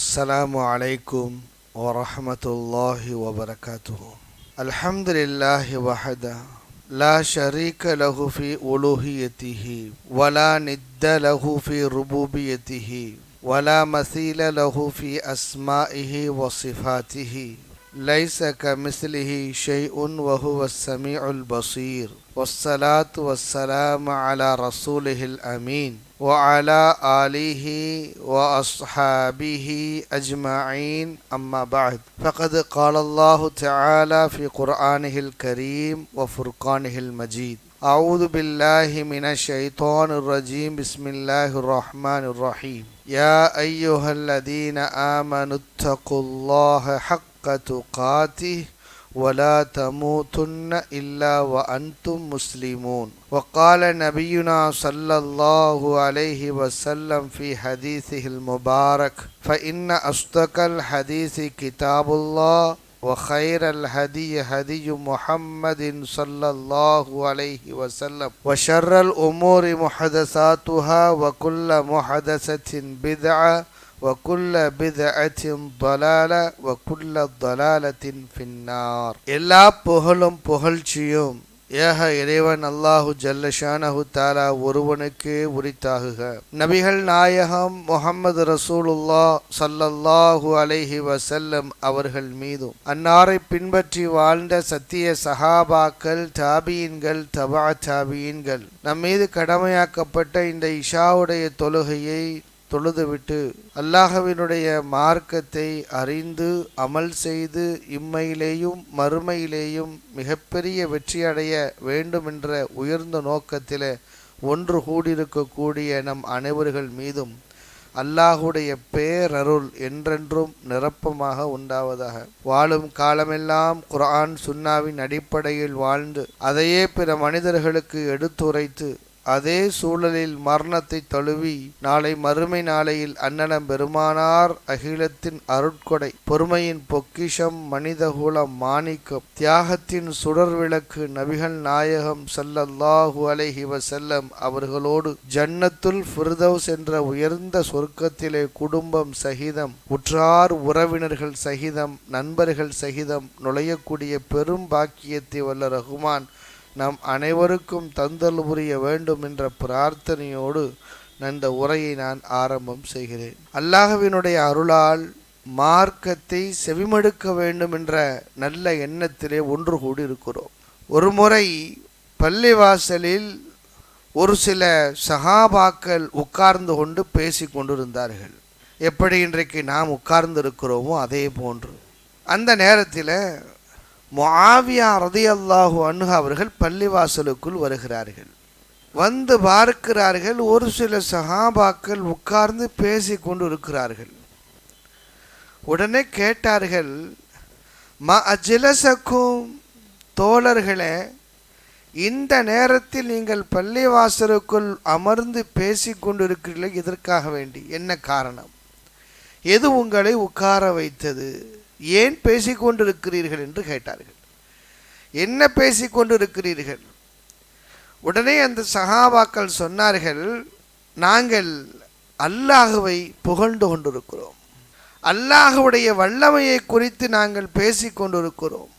السلام عليكم ورحمة الله وبركاته. الحمد لله وحده لا شريك له في ألوهيته ولا ند له في ربوبيته ولا مثيل له في أسمائه وصفاته ليس كمثله شيء وهو السميع البصير والصلاة والسلام على رسوله الأمين وعلى آله وأصحابه أجمعين أما بعد فقد قال الله تعالى في قرآنه الكريم وفرقانه المجيد أعوذ بالله من الشيطان الرجيم بسم الله الرحمن الرحيم يا أيها الذين آمنوا اتقوا الله حق تقاته ولا تموتن إلا وأنتم مسلمون وقال نبينا صلى الله عليه وسلم في حديثه المبارك فإن أصدق الحديث كتاب الله وخير الهدي هدي محمد صلى الله عليه وسلم وشر الأمور محدثاتها وكل محدثة بدعة وكل بدعة ضلالة وكل ضلالة في النار. எல்லா புகழும் புகழ்ச்சியும் ஏக இறைவன் அல்லாஹு ஜல்லஷானஹு தஆலா ஒருவனுக்கே உரித்தாகுக. நபிகள் நாயகம் முஹம்மது ரசூலுல்லாஹ் ஸல்லல்லாஹு அலைஹி வஸல்லம் அவர்கள் மீதும் அன்னாரை பின்பற்றி வாழ்ந்த சத்திய சஹாபாக்கள், தாபியீன்கள், தபா தாபியீன்கள் நம் மீது கடமையாக்கப்பட்ட இந்த இஷாவுடைய தொழுகையை தொழுதுவிட்டு அல்லாஹ்வினுடைய மார்க்கத்தை அறிந்து அமல் செய்து இம்மையிலேயும் மறுமையிலேயும் மிகப்பெரிய வெற்றியடைய வேண்டும் என்ற உயர்ந்த நோக்கத்தில் ஒன்று கூடியிருக்கக்கூடிய நம் அனைவர்கள் மீதும் அல்லாஹுடைய பேரருள் என்றென்றும் நிரப்பமாக உண்டாவதாக. வாழும் காலமெல்லாம் குர்ஆன் சுன்னாவின் அடிப்படையில் வாழ்ந்து அதையே பிற மனிதர்களுக்கு எடுத்துரைத்து அதே சூழலில் மரணத்தை தழுவி நாளை மறுமை நாளையில் அன்னலம் பெருமானார் அகிலத்தின் அருட்கொடை, பொறுமையின் பொக்கிஷம், மனிதகுலம் மாணிக்கம், தியாகத்தின் சுடர் விளக்கு நபிகள் நாயகம் ஸல்லல்லாஹு அலைஹி வஸல்லம் அவர்களோடு ஜன்னத்துல் ஃபிர்தௌஸ் என்ற உயர்ந்த சொர்க்கத்திலே குடும்பம் சகிதம், உற்றார் உறவினர்கள் சகிதம், நண்பர்கள் சகிதம் நுழையக்கூடிய பெரும் பாக்கியத்தை வல்ல ரஹ்மான் நம் அனைவருக்கும் தந்தல் புரிய வேண்டும் என்ற பிரார்த்தனையோடு இந்த உரையை நான் ஆரம்பம் செய்கிறேன். அல்லாஹ்வினுடைய அருளால் மார்க்கத்தை செவிமடுக்க வேண்டும் என்ற நல்ல எண்ணத்திலே ஒன்று கூடி இருக்கிறோம். ஒரு முறை பள்ளிவாசலில் ஒரு சில சஹாபாக்கள் உட்கார்ந்து கொண்டு பேசி கொண்டிருந்தார்கள். எப்படி இன்றைக்கு நாம் உட்கார்ந்து இருக்கிறோமோ அதே போன்று. அந்த நேரத்தில் முஆவியா ரலியல்லாஹு அன்ஹு அவர்கள் பள்ளிவாசலுக்குள் வருகிறார்கள். வந்து பார்க்கிறார்கள், ஒரு சில சஹாபாக்கள் உட்கார்ந்து பேசி கொண்டு இருக்கிறார்கள். உடனே கேட்டார்கள், ம அஜ்லஸக்கும், தோழர்களே, இந்த நேரத்தில் நீங்கள் பள்ளிவாசலுக்குள் அமர்ந்து பேசி கொண்டு இருக்கிறீர்கள், இதற்காக வேண்டி என்ன காரணம்? எது உங்களை உட்கார வைத்தது? ஏன் பேசிக்கொண்டிருக்கிறீர்கள் என்று கேட்டார்கள். என்ன பேசிக்கொண்டிருக்கிறீர்கள்? உடனே அந்த சஹாபாக்கள் சொன்னார்கள், நாங்கள் அல்லாஹுவை புகழ்ந்து கொண்டிருக்கிறோம், அல்லாஹுடைய வல்லமையை குறித்து நாங்கள் பேசிக்கொண்டிருக்கிறோம்,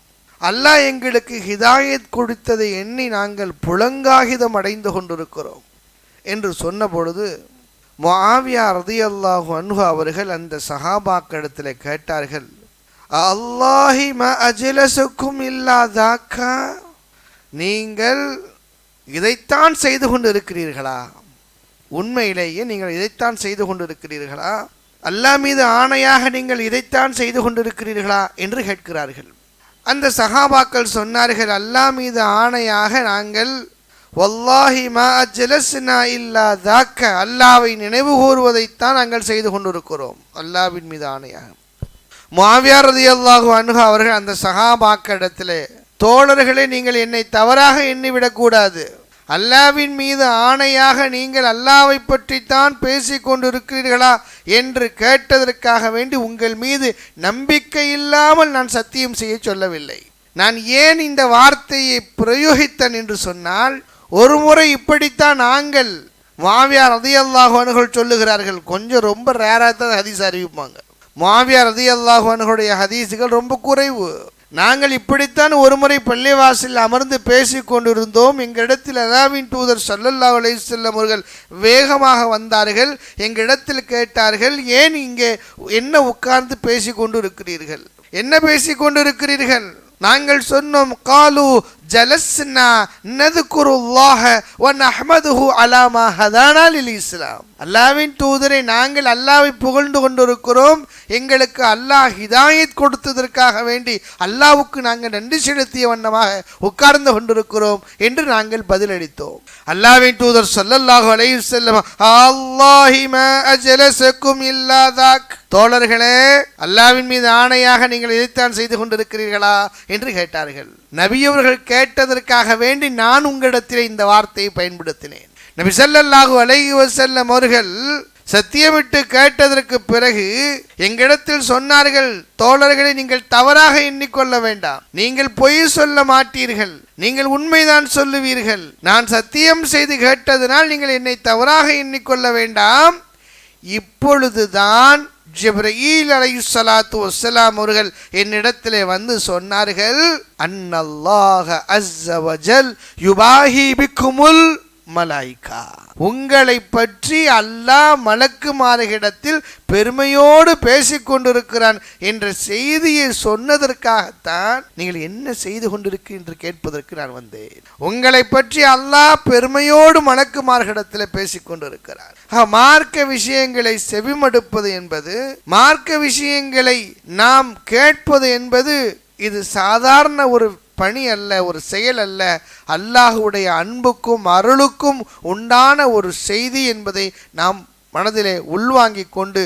அல்லாஹ் எங்களுக்கு ஹிதாயத் கொடுத்ததை எண்ணி நாங்கள் புலங்காகிதம் அடைந்து கொண்டிருக்கிறோம் என்று சொன்ன பொழுது முஆவியா ரலியல்லாஹு அன்ஹு அவர்கள் அந்த சஹாபாக்களிடத்தில் கேட்டார்கள், அல்லாஹி ம அஜ்லஸுக்கும் இல்லா தாக்கா, நீங்கள் இதைத்தான் செய்து கொண்டு இருக்கிறீர்களா? உண்மையிலேயே நீங்கள் இதைத்தான் செய்து கொண்டு இருக்கிறீர்களா? அல்லாஹ் மீது ஆணையாக நீங்கள் இதைத்தான் செய்து கொண்டிருக்கிறீர்களா என்று கேட்கிறார்கள். அந்த சஹாபாக்கள் சொன்னார்கள், அல்லாஹ் மீது ஆணையாக நாங்கள் வல்லாஹி மா அஜ்லஸ்னா இல்லா தாக்க, அல்லாஹ்வை நினைவு கூறுவதைத்தான் நாங்கள் செய்து கொண்டிருக்கிறோம், அல்லாஹ்வின் மீது ஆணையாக. முஆவியா ரலியல்லாஹு அன்ஹு அவர்கள் அந்த சஹாபாக்களிடத்திலே, தோழர்களே, நீங்கள் என்னை தவறாக எண்ணிவிடக்கூடாது, அல்லாஹ்வின் மீது ஆணையாக நீங்கள் அல்லாஹ்வை பற்றித்தான் பேசிக் கொண்டிருக்கிறீர்களா என்று கேட்டதற்காக வேண்டி உங்கள் மீது நம்பிக்கை இல்லாமல் நான் சத்தியம் செய்ய சொல்லவில்லை. நான் ஏன் இந்த வார்த்தையை பிரயோகித்தேன் என்று சொன்னால், ஒரு முறை இப்படித்தான் நாங்கள் முஆவியா ரலியல்லாஹு அன்ஹு சொல்லுகிறார்கள், கொஞ்சம் ரொம்ப ரேராக தான் ஹதீஸ் அறிவிப்பாங்க. முஆவியா ரலியல்லாஹு அன்ஹுடைய ஹதீஸுகள் ரொம்ப குறைவு. நாங்கள் இப்படித்தான் ஒருமுறை பள்ளிவாசலில் அமர்ந்து பேசிக் கொண்டிருந்தோம். எங்களிடத்தில் அல்லாஹ்வின் தூதர் ஸல்லல்லாஹு அலைஹி வஸல்லம் அவர்கள் வேகமாக வந்தார்கள். எங்களிடத்தில் கேட்டார்கள், ஏன் இங்கே என்ன உட்கார்ந்து பேசிக் கொண்டு இருக்கிறீர்கள், என்ன பேசிக் கொண்டு இருக்கிறீர்கள்? நாங்கள் சொன்னோம், காலு ஜலஸ்னா நذ்குருல்லாஹ வ நஹ்மதுஹு அலா மா ஹதானா லில் இஸ்லாம். அல்லாஹ்வின் தூதரை, நாங்கள் அல்லாஹ்வை புகழ்ந்து கொண்டிருக்கிறோம், எங்களுக்கு அல்லாஹ் ஹிதாயத் கொடுத்ததற்காக வேண்டி அல்லாஹ்வுக்கு நாங்கள் நன்றி செலுத்திய வண்ணமாக உட்கார்ந்து கொண்டிருக்கிறோம் என்று நாங்கள் பதிலளித்தோம். அல்லாஹ்வின் தூதர் ஸல்லல்லாஹு அலைஹி வஸல்லம், அல்லாஹி மா அஜலஸகும் இல்லா தாக், தோழர்களே, அல்லாஹ்வின் மீது ஆணையாக நீங்கள் இதைத்தான் செய்து கொண்டிருக்கிறீர்களா என்று கேட்டார்கள். நபி அவர்கள் கேட்டதற்காக வேண்டி நான் உங்களிடத்தில் இந்த வார்த்தையை பயன்படுத்தினேன். நபி ஸல்லல்லாஹு அலைஹி வஸல்லம் அவர்கள் சத்தியமிட்டு கேட்டதற்கு பிறகு எங்களிடத்தில் சொன்னார்கள், தோழர்களை, நீங்கள் தவறாக எண்ணிக்கொள்ள வேண்டாம், நீங்கள் பொய் சொல்ல மாட்டீர்கள், நீங்கள் உண்மைதான் சொல்லுவீர்கள். நான் சத்தியம் செய்து கேட்டதனால் நீங்கள் என்னை தவறாக எண்ணிக்கொள்ள வேண்டாம். இப்பொழுதுதான் ஜிப்ரீல் அலைஹிஸ்ஸலாத்து வஸ்ஸலாம் அவர்கள் என்னிடத்திலே வந்து சொன்னார்கள், அன்னல்லாஹ அஸ்ஸ வஜல் யுபாஹி பிக்குமுல் மலாயிகா, உங்களை பற்றி அல்லாஹ் மலக்குமார்களிடத்தில் பெருமையோடு பேசிக் கொண்டிருக்கிறான் என்ற செய்தியை சொன்னதற்காகத்தான் நீங்கள் என்ன செய்து கொண்டிருக்கிறீர்கள் என்று கேட்பதற்கு நான் வந்தேன். உங்களை பற்றி அல்லாஹ் பெருமையோடு மலக்குமார்களிடத்தில் பேசிக் கொண்டிருக்கிறார். மார்க்க விஷயங்களை செவிமடுப்பது என்பது, மார்க்க விஷயங்களை நாம் கேட்பது என்பது இது சாதாரண ஒரு பணி அல்ல, ஒரு செயல் அல்ல. அல்லாஹ்வுடைய அன்புக்கும் அருளுக்கும் உண்டான ஒரு செய்தி என்பதை நாம் மனதிலே உள்வாங்கிக் கொண்டு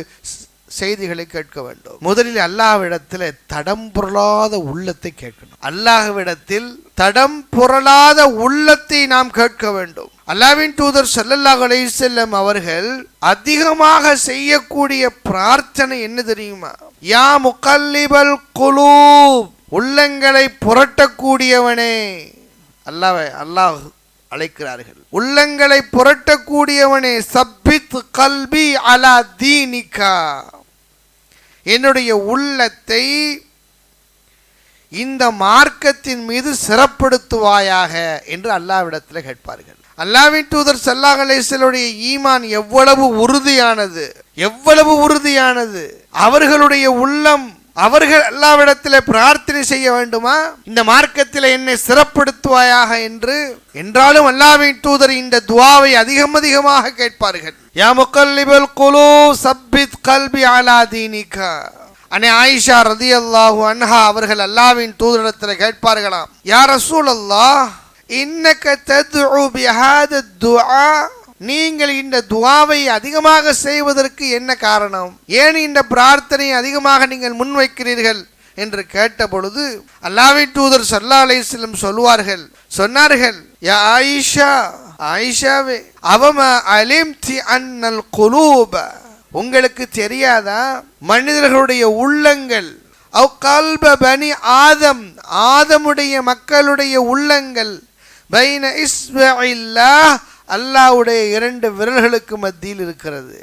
செய்திகளை கேட்க வேண்டும். முதலில் அல்லாஹ்விடத்தில் தடம் புரளாத உள்ளத்தை கேட்கணும். அல்லாஹ்விடத்தில் தடம் புரளாத உள்ளத்தை நாம் கேட்க வேண்டும். அல்லாஹ்வின் தூதர் ஸல்லல்லாஹு அலைஹி வஸல்லம் அவர்கள் அதிகமாக செய்யக்கூடிய பிரார்த்தனை என்ன தெரியுமா? யா முகல்லிபல் குலூப், உள்ளங்களை புரட்டக்கூடியவனே. அல்லாஹ் அழைக்கிறார்கள், உள்ளங்களை புரட்டக்கூடியவனே, சப்பித் கல்பி அலா தீனிகா, என்னுடைய உள்ளத்தை இந்த மார்க்கத்தின் மீது சிறப்படுத்துவாயாக என்று அல்லாஹ்விடத்தில் கேட்பார்கள். அல்லாஹ்வின் தூதர் ஸல்லல்லாஹு அலைஹி வஸல்லம் ஈமான் எவ்வளவு உறுதியானது, எவ்வளவு உறுதியானது. அவர்களுடைய உள்ளம், அவர்கள் அல்லாஹ்விடத்தில் பிரார்த்தனை செய்ய வேண்டுமா, இந்த மார்க்கத்தில் என்னை சிறப்படுத்துவாயாக என்று. என்றாலும் அல்லாஹ்வின் தூதர் இந்த துஆவை அதிகமாக கேட்பார்கள். யா முகல்லிபல் குலூப் சப்பித் கல்பி அலா தீனிகா. அன்னை ஆயிஷா ரலியல்லாஹு அன்ஹா அவர்கள் அல்லாஹ்வின் தூதரிடத்தில் கேட்பார்களாம், யா ரசூலல்லாஹ், இன்னக ததுஉ பிஹாத துஆ, நீங்கள் இந்த துஆவை அதிகமாக செய்வதற்கு என்ன காரணம், ஏன் இந்த பிரார்த்தனை அதிகமாக நீங்கள் முன்வைக்கிறீர்கள் என்று கேட்ட பொழுது அல்லாஹ்வின் தூதர் ஸல்லல்லாஹு அலைஹி வஸல்லம் சொன்னார்கள், யா ஆயிஷா, ஆயிஷாவே, அவம அலிம்தி அன்னல் குலூப, உங்களுக்கு தெரியாதா, மனிதர்களுடைய உள்ளங்கள், அவ் கல்ப பனி ஆதம், ஆதமுடைய மக்களுடைய உள்ளங்கள், பைன இஸ்பஇல்லாஹ், அல்லாஹ்வுடைய 2 விரல்களுக்கு மத்தியில் இருக்கிறது.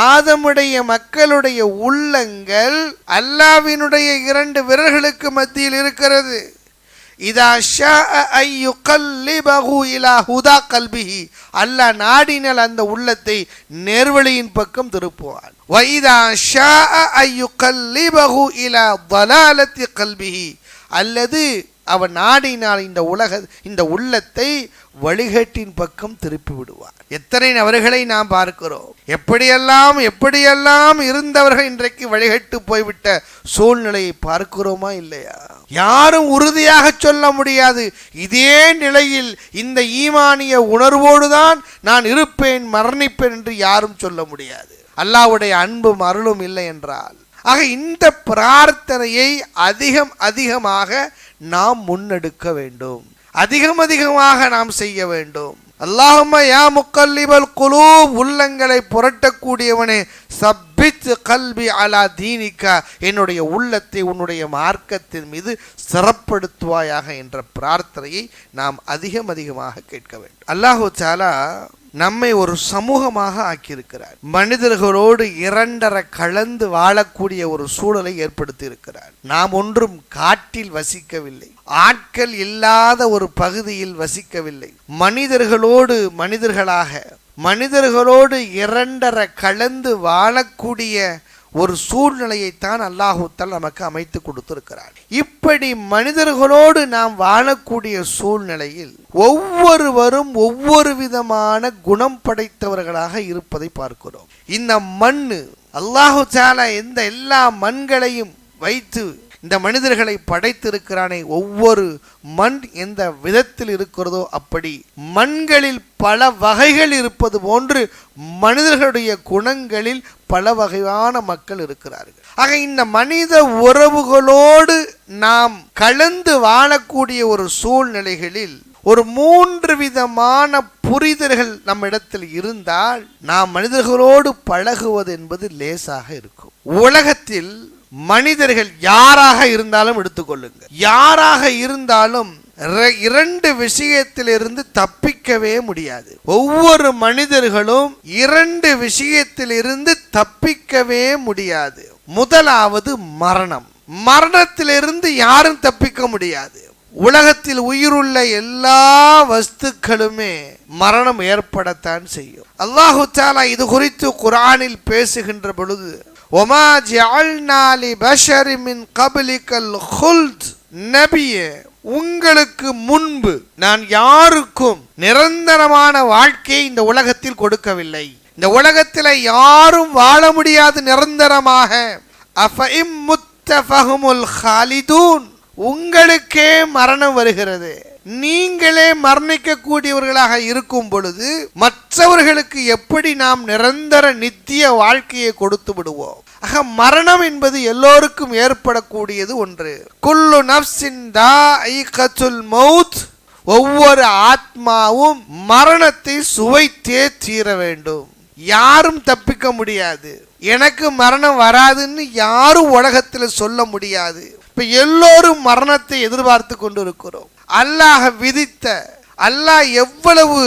ஆதமுடைய மக்களுடைய உள்ளங்கள் அல்லாஹ்வினுடைய 2 விரல்களுக்கு மத்தியில் இருக்கிறது. இதா ஷாஅ அய்யுகல்லிபஹு இலா ஹுதா கல்பிஹி, அல்லாஹ் நாடினால் அந்த உள்ளத்தை நேர்வழியின் பக்கம் திருப்புவான். வ இதா ஷாஅ அய்யுகல்லிபஹு இலா ضلالத்தி கல்பிஹி, அல்லது அவன் நாடினால் இந்த உள்ளத்தை வழிகேட்டின் பக்கம் திருப்பி விடுவார். எத்தனை நபர்களை நாம் பார்க்கிறோம், எப்படியெல்லாம் இருந்தவர்கள் இன்றைக்கு வழிகட்டு போய்விட்ட சூழ்நிலையை பார்க்கிறோமா இல்லையா? யாரும் உறுதியாக சொல்ல முடியாது, இதே நிலையில் இந்த ஈமானிய உணர்வோடுதான் நான் இருப்பேன், மரணிப்பேன் என்று யாரும் சொல்ல முடியாது, அல்லாஹ்வுடைய அன்பும் அருளும் இல்லை என்றால். ஆக இந்த பிரார்த்தனையை அதிகமாக நாம் முன்னெடுக்க வேண்டும், அதிகமாக நாம் செய்ய வேண்டும். அல்லாஹும்ம யா முகல்லிபல் குலூப், உள்ளங்களை புரட்டக்கூடியவனே, சப்பித் கல்பி அலா தீனிகா, என்னுடைய உள்ளத்தை உன்னுடைய மார்க்கத்தின் மீது சிறப்படுத்துவாயாக என்ற பிரார்த்தனையை நாம் அதிகமாக கேட்க வேண்டும். அல்லாஹு தஆலா நம்மை ஒரு சமூகமாக ஆக்கியிருக்கிறார். மனிதர்களோடு இரண்டரை கலந்து வாழக்கூடிய ஒரு சூழலை ஏற்படுத்தி இருக்கிறார். நாம் ஒன்றும் காட்டில் வசிக்கவில்லை, ஆட்கள் இல்லாத ஒரு பகுதியில் வசிக்கவில்லை. மனிதர்களோடு மனிதர்களோடு இரண்டரை கலந்து வாழக்கூடிய ஒரு சூழ்நிலையைத்தான் அல்லாஹ் தஆலா நமக்கு அமைத்து கொடுத்திருக்கிறார். இப்படி மனிதர்களோடு நாம் வாழக்கூடிய சூழ்நிலையில் ஒவ்வொருவரும் ஒவ்வொரு விதமான குணம் படைத்தவர்களாக இருப்பதை பார்க்கிறோம். இந்த மண்ணு அல்லாஹ் தஆலா இந்த எல்லா மண்களையும் வைத்து இந்த மனிதர்களை படைத்திருக்கிறானே, ஒவ்வொரு மண் எந்த விதத்தில் இருக்கிறதோ அப்படி மண்களில் பல வகைகள் இருப்பது போன்று மனிதர்களுடைய குணங்களில் பல வகையான மக்கள் இருக்கிறார்கள். ஆக இந்த மனித உறவுகளோடு நாம் கலந்து வாழக்கூடிய ஒரு சூழ்நிலைகளில் ஒரு 3 விதமான புரிதல்கள் நம்மிடத்தில் இருந்தால் நாம் மனிதர்களோடு பழகுவது என்பது லேசாக இருக்கும். உலகத்தில் மனிதர்கள் யாராக இருந்தாலும் எடுத்துக்கொள்ளுங்க, யாராக இருந்தாலும் 2 விஷயத்திலிருந்து தப்பிக்கவே முடியாது. ஒவ்வொரு மனிதர்களும் 2 விஷயத்திலிருந்து தப்பிக்கவே முடியாது. முதலாவது மரணம். மரணத்திலிருந்து யாரும் தப்பிக்க முடியாது. உலகத்தில் உயிருள்ள எல்லா வஸ்துக்களுமே மரணம் ஏற்படத்தான் செய்யும். அல்லாஹ் தஆலா இது குறித்து குர்ஆனில் பேசுகின்ற பொழுது وَمَا جَعَلْنَا لِبَشَرٍ مِنْ قَبْلِكَ الْخُلْدَ, நபியே உங்களுக்கு முன்பு நான் யாருக்கும் நிரந்தரமான வாழ்க்கையை இந்த உலகத்தில் கொடுக்கவில்லை. இந்த உலகத்தில் யாரும் வாழ முடியாது நிரந்தரமாக. அஃபஇம் முத்தஃபஹுமுல் காலிதூன், உங்களுக்கே மரணம் வருகிறது, நீங்களே மரணிக்க கூடியவர்களாக இருக்கும் பொழுது மற்றவர்களுக்கு எப்படி நாம் நிரந்தர நித்திய வாழ்க்கையை கொடுத்து விடுவோம்? ஆக மரணம் என்பது எல்லோருக்கும் ஏற்படக்கூடியது ஒன்று. குல்லு நஃப்ஸின் தாஇகத்துல் மௌத், ஒவ்வொரு ஆத்மாவும் மரணத்தை சுவைத்தே தீர வேண்டும். யாரும் தப்பிக்க முடியாது. எனக்கு மரணம் வராதுன்னு யாரும் உலகத்தில் சொல்ல முடியாது. இப்ப எல்லோரும் மரணத்தை எதிர்பார்த்து கொண்டு இருக்கிறோம். அல்லாஹ் விதித்த, அல்லாஹ் எவ்வளவு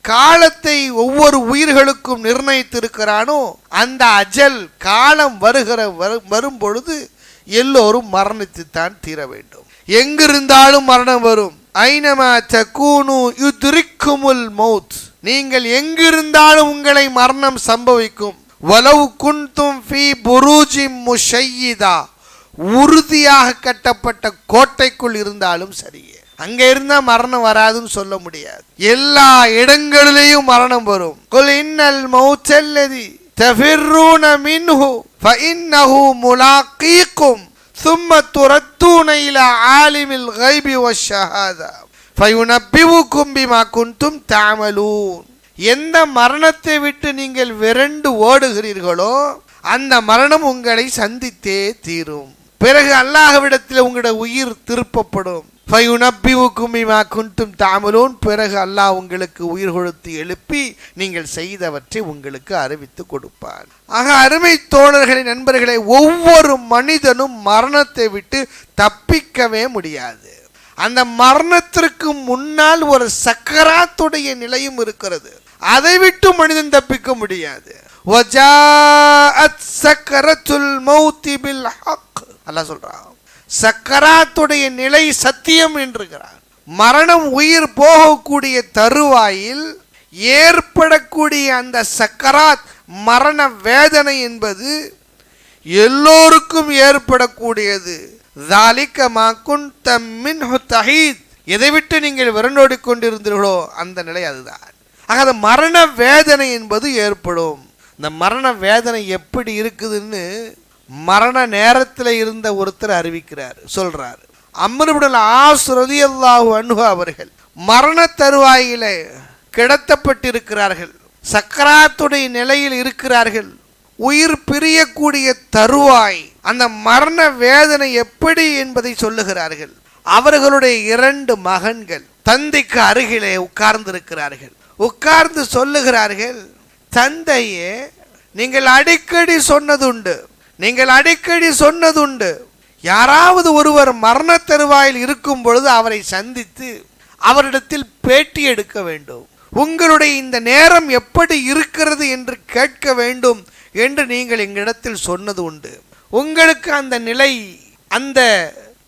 காலத்தை ஒவ்வொரு உயிர்களுக்கும் நிர்ணயித்திருக்கிறானோ அந்த அஜல் காலம் வரும் பொழுது எல்லோரும் மரணித்துத்தான் தீர வேண்டும். எங்கிருந்தாலும் மரணம் வரும். ஐனமா தகூனு யுத்ரிக்குமுல் மௌத், நீங்கள் எங்கிருந்தாலும் உங்களை மரணம் சம்பவிக்கும். வலவ் குன்தும் ஃபீ புரூஜிம் முஷய்யிதா, உறுதியாக கட்டப்பட்ட கோட்டைக்குள் இருந்தாலும் சரியே, அங்க இருந்தா மரணம் வராதுன்னு சொல்ல முடியாது. எல்லா இடங்களிலேயும் மரணம் வரும். குல் இன்னல் மௌத்தல்லதி தஃபிர்ரூன மின்ஹு ஃபஇன்னஹு முலாகீக்கும் ثم துரத்தூன இலா ஆலிமில் கைபி வஷ்ஷஹாதா ஃபயுனப்பிவுக்கும் பிமா குன்தும் தஅமலூன். எந்த மரணத்தை விட்டு நீங்கள் விரண்டு ஓடுகிறீர்களோ அந்த மரணம் உங்களை சந்தித்தே தீரும். பிறகு அல்லாஹ்விடத்தில் உங்களுடைய உயிர் திருப்பப்படும். ஃபயுனப்பிவுக்கும் பிமா குன்தும் தஅமலூன், பிறகு அல்லாஹ் உங்களுக்கு உயிர் கொடுத்து எழுப்பி நீங்கள் செய்தவற்றை உங்களுக்கு அறிவித்து கொடுப்பார். ஆக அருமை தோழர்களே, நண்பர்களே, ஒவ்வொரு மனிதனும் மரணத்தை விட்டு தப்பிக்கவே முடியாது. அந்த மரணத்திற்கு முன்னால் ஒரு சக்கராத்துடைய நிலையும் இருக்கிறது, அதை விட்டு மனிதன் தப்பிக்க முடியாது. வஜாஅத் சக்கரத்துல் மௌத் பில் ஹக், அல்லாஹ் சொல்றான் சக்கராத்துடைய நிலை சத்தியம் என்றுகிறார். மரணம் உயிர் போகக்கூடிய தருவாயில் ஏற்படக்கூடிய அந்த சக்கராத் மரண வேதனை என்பது எல்லோருக்கும் ஏற்படக்கூடியது. ذَلِكَ مَا كُنْتَ مِنْهُ تَحِيدٌ, எதை விட்டு நீங்கள் விரண்டோடி கொண்டிருந்தீர்களோ அந்த நிலை அதுதான். ஆக மரண வேதனை என்பது ஏற்படும். இந்த மரண வேதனை எப்படி இருக்குதுன்னு மரண நேரத்தில் இருந்த ஒருத்தர் அறிவிக்கிறார், சொல்றார். அம்ர் இப்னு ஆஸ் ரலியல்லாஹு அன்ஹு அவர்கள் மரண தருவாயிலே கிடத்தப்பட்டிருக்கிறார்கள், சக்கராத்துடைய நிலையில் இருக்கிறார்கள், உயிர் பிரியக்கூடிய தருவாய். அந்த மரண வேதனை எப்படி என்பதை சொல்லுகிறார்கள். அவர்களுடைய 2 மகன்கள் தந்தைக்கு அருகிலே உட்கார்ந்திருக்கிறார்கள். உட்கார்ந்து சொல்லுகிறார்கள், தந்தையே, நீங்கள் அடிக்கடி சொன்னதுண்டு, யாராவது ஒருவர் மரண தருவாயில் இருக்கும் பொழுது அவரை சந்தித்து அவரிடத்தில் பேட்டி எடுக்க வேண்டும், உங்களுடைய இந்த நேரம் எப்படி இருக்கிறது என்று கேட்க வேண்டும் என்று நீங்கள் எங்களிடத்தில் சொன்னது உண்டு. உங்களுக்கு அந்த நிலை, அந்த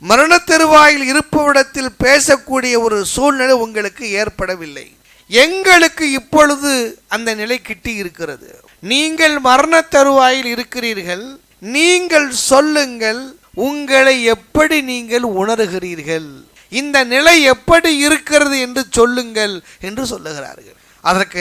மரண தருவாயில் இருப்பவிடத்தில் பேசக்கூடிய ஒரு சூழ்நிலை உங்களுக்கு ஏற்படவில்லை. எங்களுக்கு இப்பொழுது அந்த நிலை கிட்டி இருக்கிறது. நீங்கள் மரண தருவாயில் இருக்கிறீர்கள், நீங்கள் சொல்லுங்கள், உங்களை எப்படி நீங்கள் உணர்கிறீர்கள், இந்த நிலை எப்படி இருக்கிறது என்று சொல்லுங்கள் என்று சொல்லுகிறார்கள். அதற்கு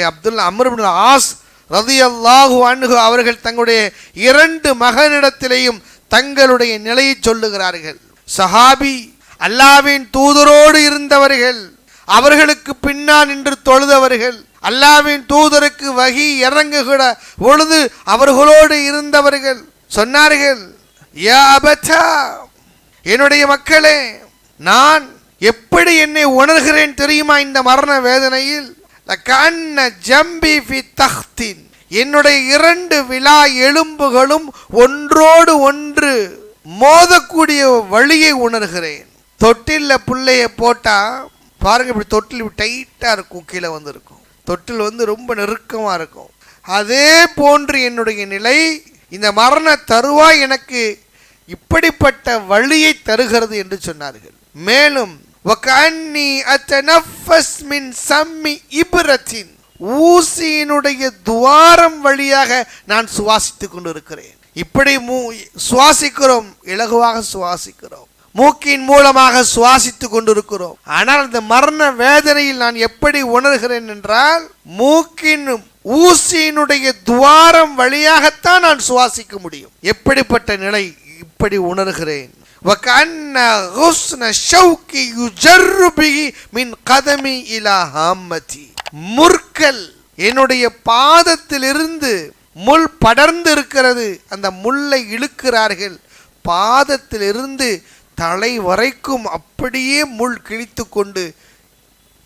அம்ர் இப்னு ஆஸ் ரலியல்லாஹு அன்ஹு அவர்கள் தங்களுடைய 2 மகனிடத்திலேயும் தங்களுடைய நிலையை சொல்லுகிறார்கள். சஹாபி, அல்லாஹ்வின் தூதரோடு இருந்தவர்கள், அவர்களுக்கு பின்னால் நின்று தொழுதவர்கள், அல்லாஹ்வின் தூதருக்கு வஹி இறங்குகிற பொழுது அவர்களோடு இருந்தவர்கள் சொன்னார்கள், யா அபதா, என்னுடைய மக்களே, நான் எப்படி என்னை உணர்கிறேன் தெரியுமா? இந்த மரண வேதனையில் என்னுடைய 2 விலா எலும்புகளும் ஒன்றோடு ஒன்று மோதக்கூடிய வழியை உணர்கிறேன். தொட்டில்ல புள்ளைய போட்டா பாருங்க, இப்படி தொட்டில் டைட்டா இருக்கும், கீழே இருக்கும், தொட்டில் ரொம்ப நெருக்கமா இருக்கும். அதே போன்று என்னுடைய நிலை, இந்த மரண தருவாய் எனக்கு இப்படிப்பட்ட வழியை தருகிறது என்று சொன்னார்கள். மேலும் ஊசியினுடைய துவாரம் வழியாக நான் சுவாசித்துக் கொண்டிருக்கிறேன். இப்படி சுவாசிக்கிறோம், இலகுவாக சுவாசிக்கிறோம், மூக்கின் மூலமாக சுவாசித்துக் கொண்டிருக்கிறோம். ஆனால் இந்த மரண வேதனையில் நான் எப்படி உணர்கிறேன் என்றால், மூக்கின் ஊசியினுடைய துவாரம் வழியாகத்தான் நான் சுவாசிக்க முடியும். எப்படிப்பட்ட நிலை? இப்படி உணர்கிறேன். முற்கள் என்னுடைய பாதத்திலிருந்து முள் படர்ந்து இருக்கிறது, அந்த முள்ளை இழுக்கிறார்கள், பாதத்திலிருந்து தலை வரைக்கும் அப்படியே முள் கிழித்து கொண்டு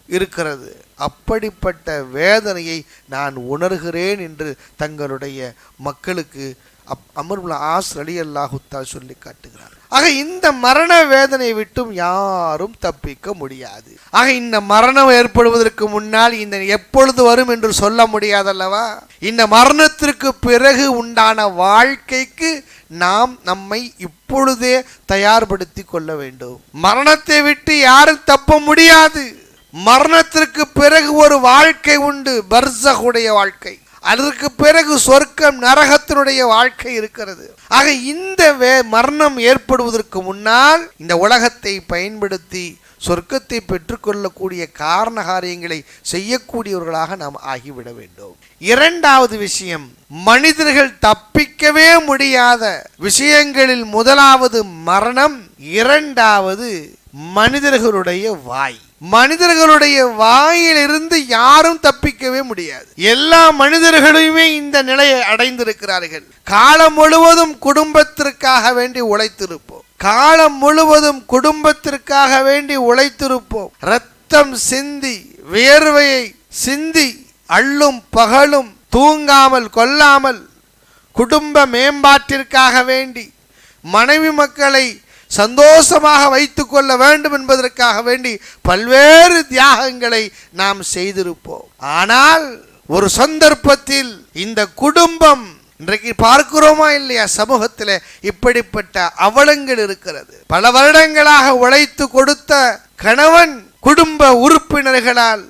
இருக்கிறது. அப்படிப்பட்ட வேதனையை நான் உணர்கிறேன் என்று தங்களுடைய மக்களுக்கு அம்ர் இப்னு ஆஸ் ரலியல்லாஹு தஆலா சொல்லி காட்டுகிறார். ஆக இந்த மரண வேதனையை விட்டும் யாரும் தப்பிக்க முடியாது. ஆக இந்த மரணம் ஏற்படுவதற்கு முன்னால் இந்த எப்பொழுது வரும் என்று சொல்ல முடியாதல்லவா? இந்த மரணத்திற்கு பிறகு உண்டான வாழ்க்கைக்கு நாம் நம்மை இப்பொழுதே தயார்படுத்தி கொள்ள வேண்டும். மரணத்தை விட்டு யாரும் தப்ப முடியாது. மரணத்திற்கு பிறகு ஒரு வாழ்க்கை உண்டு, பர்ஸகுடைய வாழ்க்கை. அதற்கு பிறகு சொர்க்கம் நரகத்தினுடைய வாழ்க்கை இருக்கிறது. ஆக இந்த மரணம் ஏற்படுவதற்கு முன்னால் இந்த உலகத்தை பயன்படுத்தி சொர்க்கத்தை பெற்றுக்கொள்ளக்கூடிய காரண காரியங்களை செய்யக்கூடியவர்களாக நாம் ஆகிவிட வேண்டும். 2வது விஷயம், மனிதர்கள் தப்பிக்கவே முடியாத விஷயங்களில் முதலாவது மரணம், 2வது மனிதர்களுடைய வாய். மனிதர்களுடைய வாயிலிருந்து யாரும் தப்பிக்கவே முடியாது. எல்லா மனிதர்களுமே இந்த நிலையை அடைந்திருக்கிறார்கள். காலம் முழுவதும் குடும்பத்திற்காக வேண்டி உழைத்திருப்போம், காலம் முழுவதும் குடும்பத்திற்காக வேண்டி உழைத்திருப்போம். ரத்தம் சிந்தி, வேர்வையை சிந்தி, அள்ளும் பகலும் தூங்காமல் கொல்லாமல் குடும்ப மேம்பாட்டிற்காக வேண்டி, மனைவி மக்களை சந்தோஷமாக வைத்துக் கொள்ள வேண்டும் என்பதற்காக வேண்டி பல்வேறு தியாகங்களை நாம் செய்திருப்போம். ஆனால் ஒரு சந்தர்ப்பத்தில் இந்த குடும்பம், இன்றைக்கு பார்க்கிறோமா இல்லையா, சமூகத்தில் இப்படிப்பட்ட அவலங்கள் இருக்கிறது. பல வருடங்களாக உழைத்து கொடுத்த கணவன் குடும்ப உறுப்பினர்களால்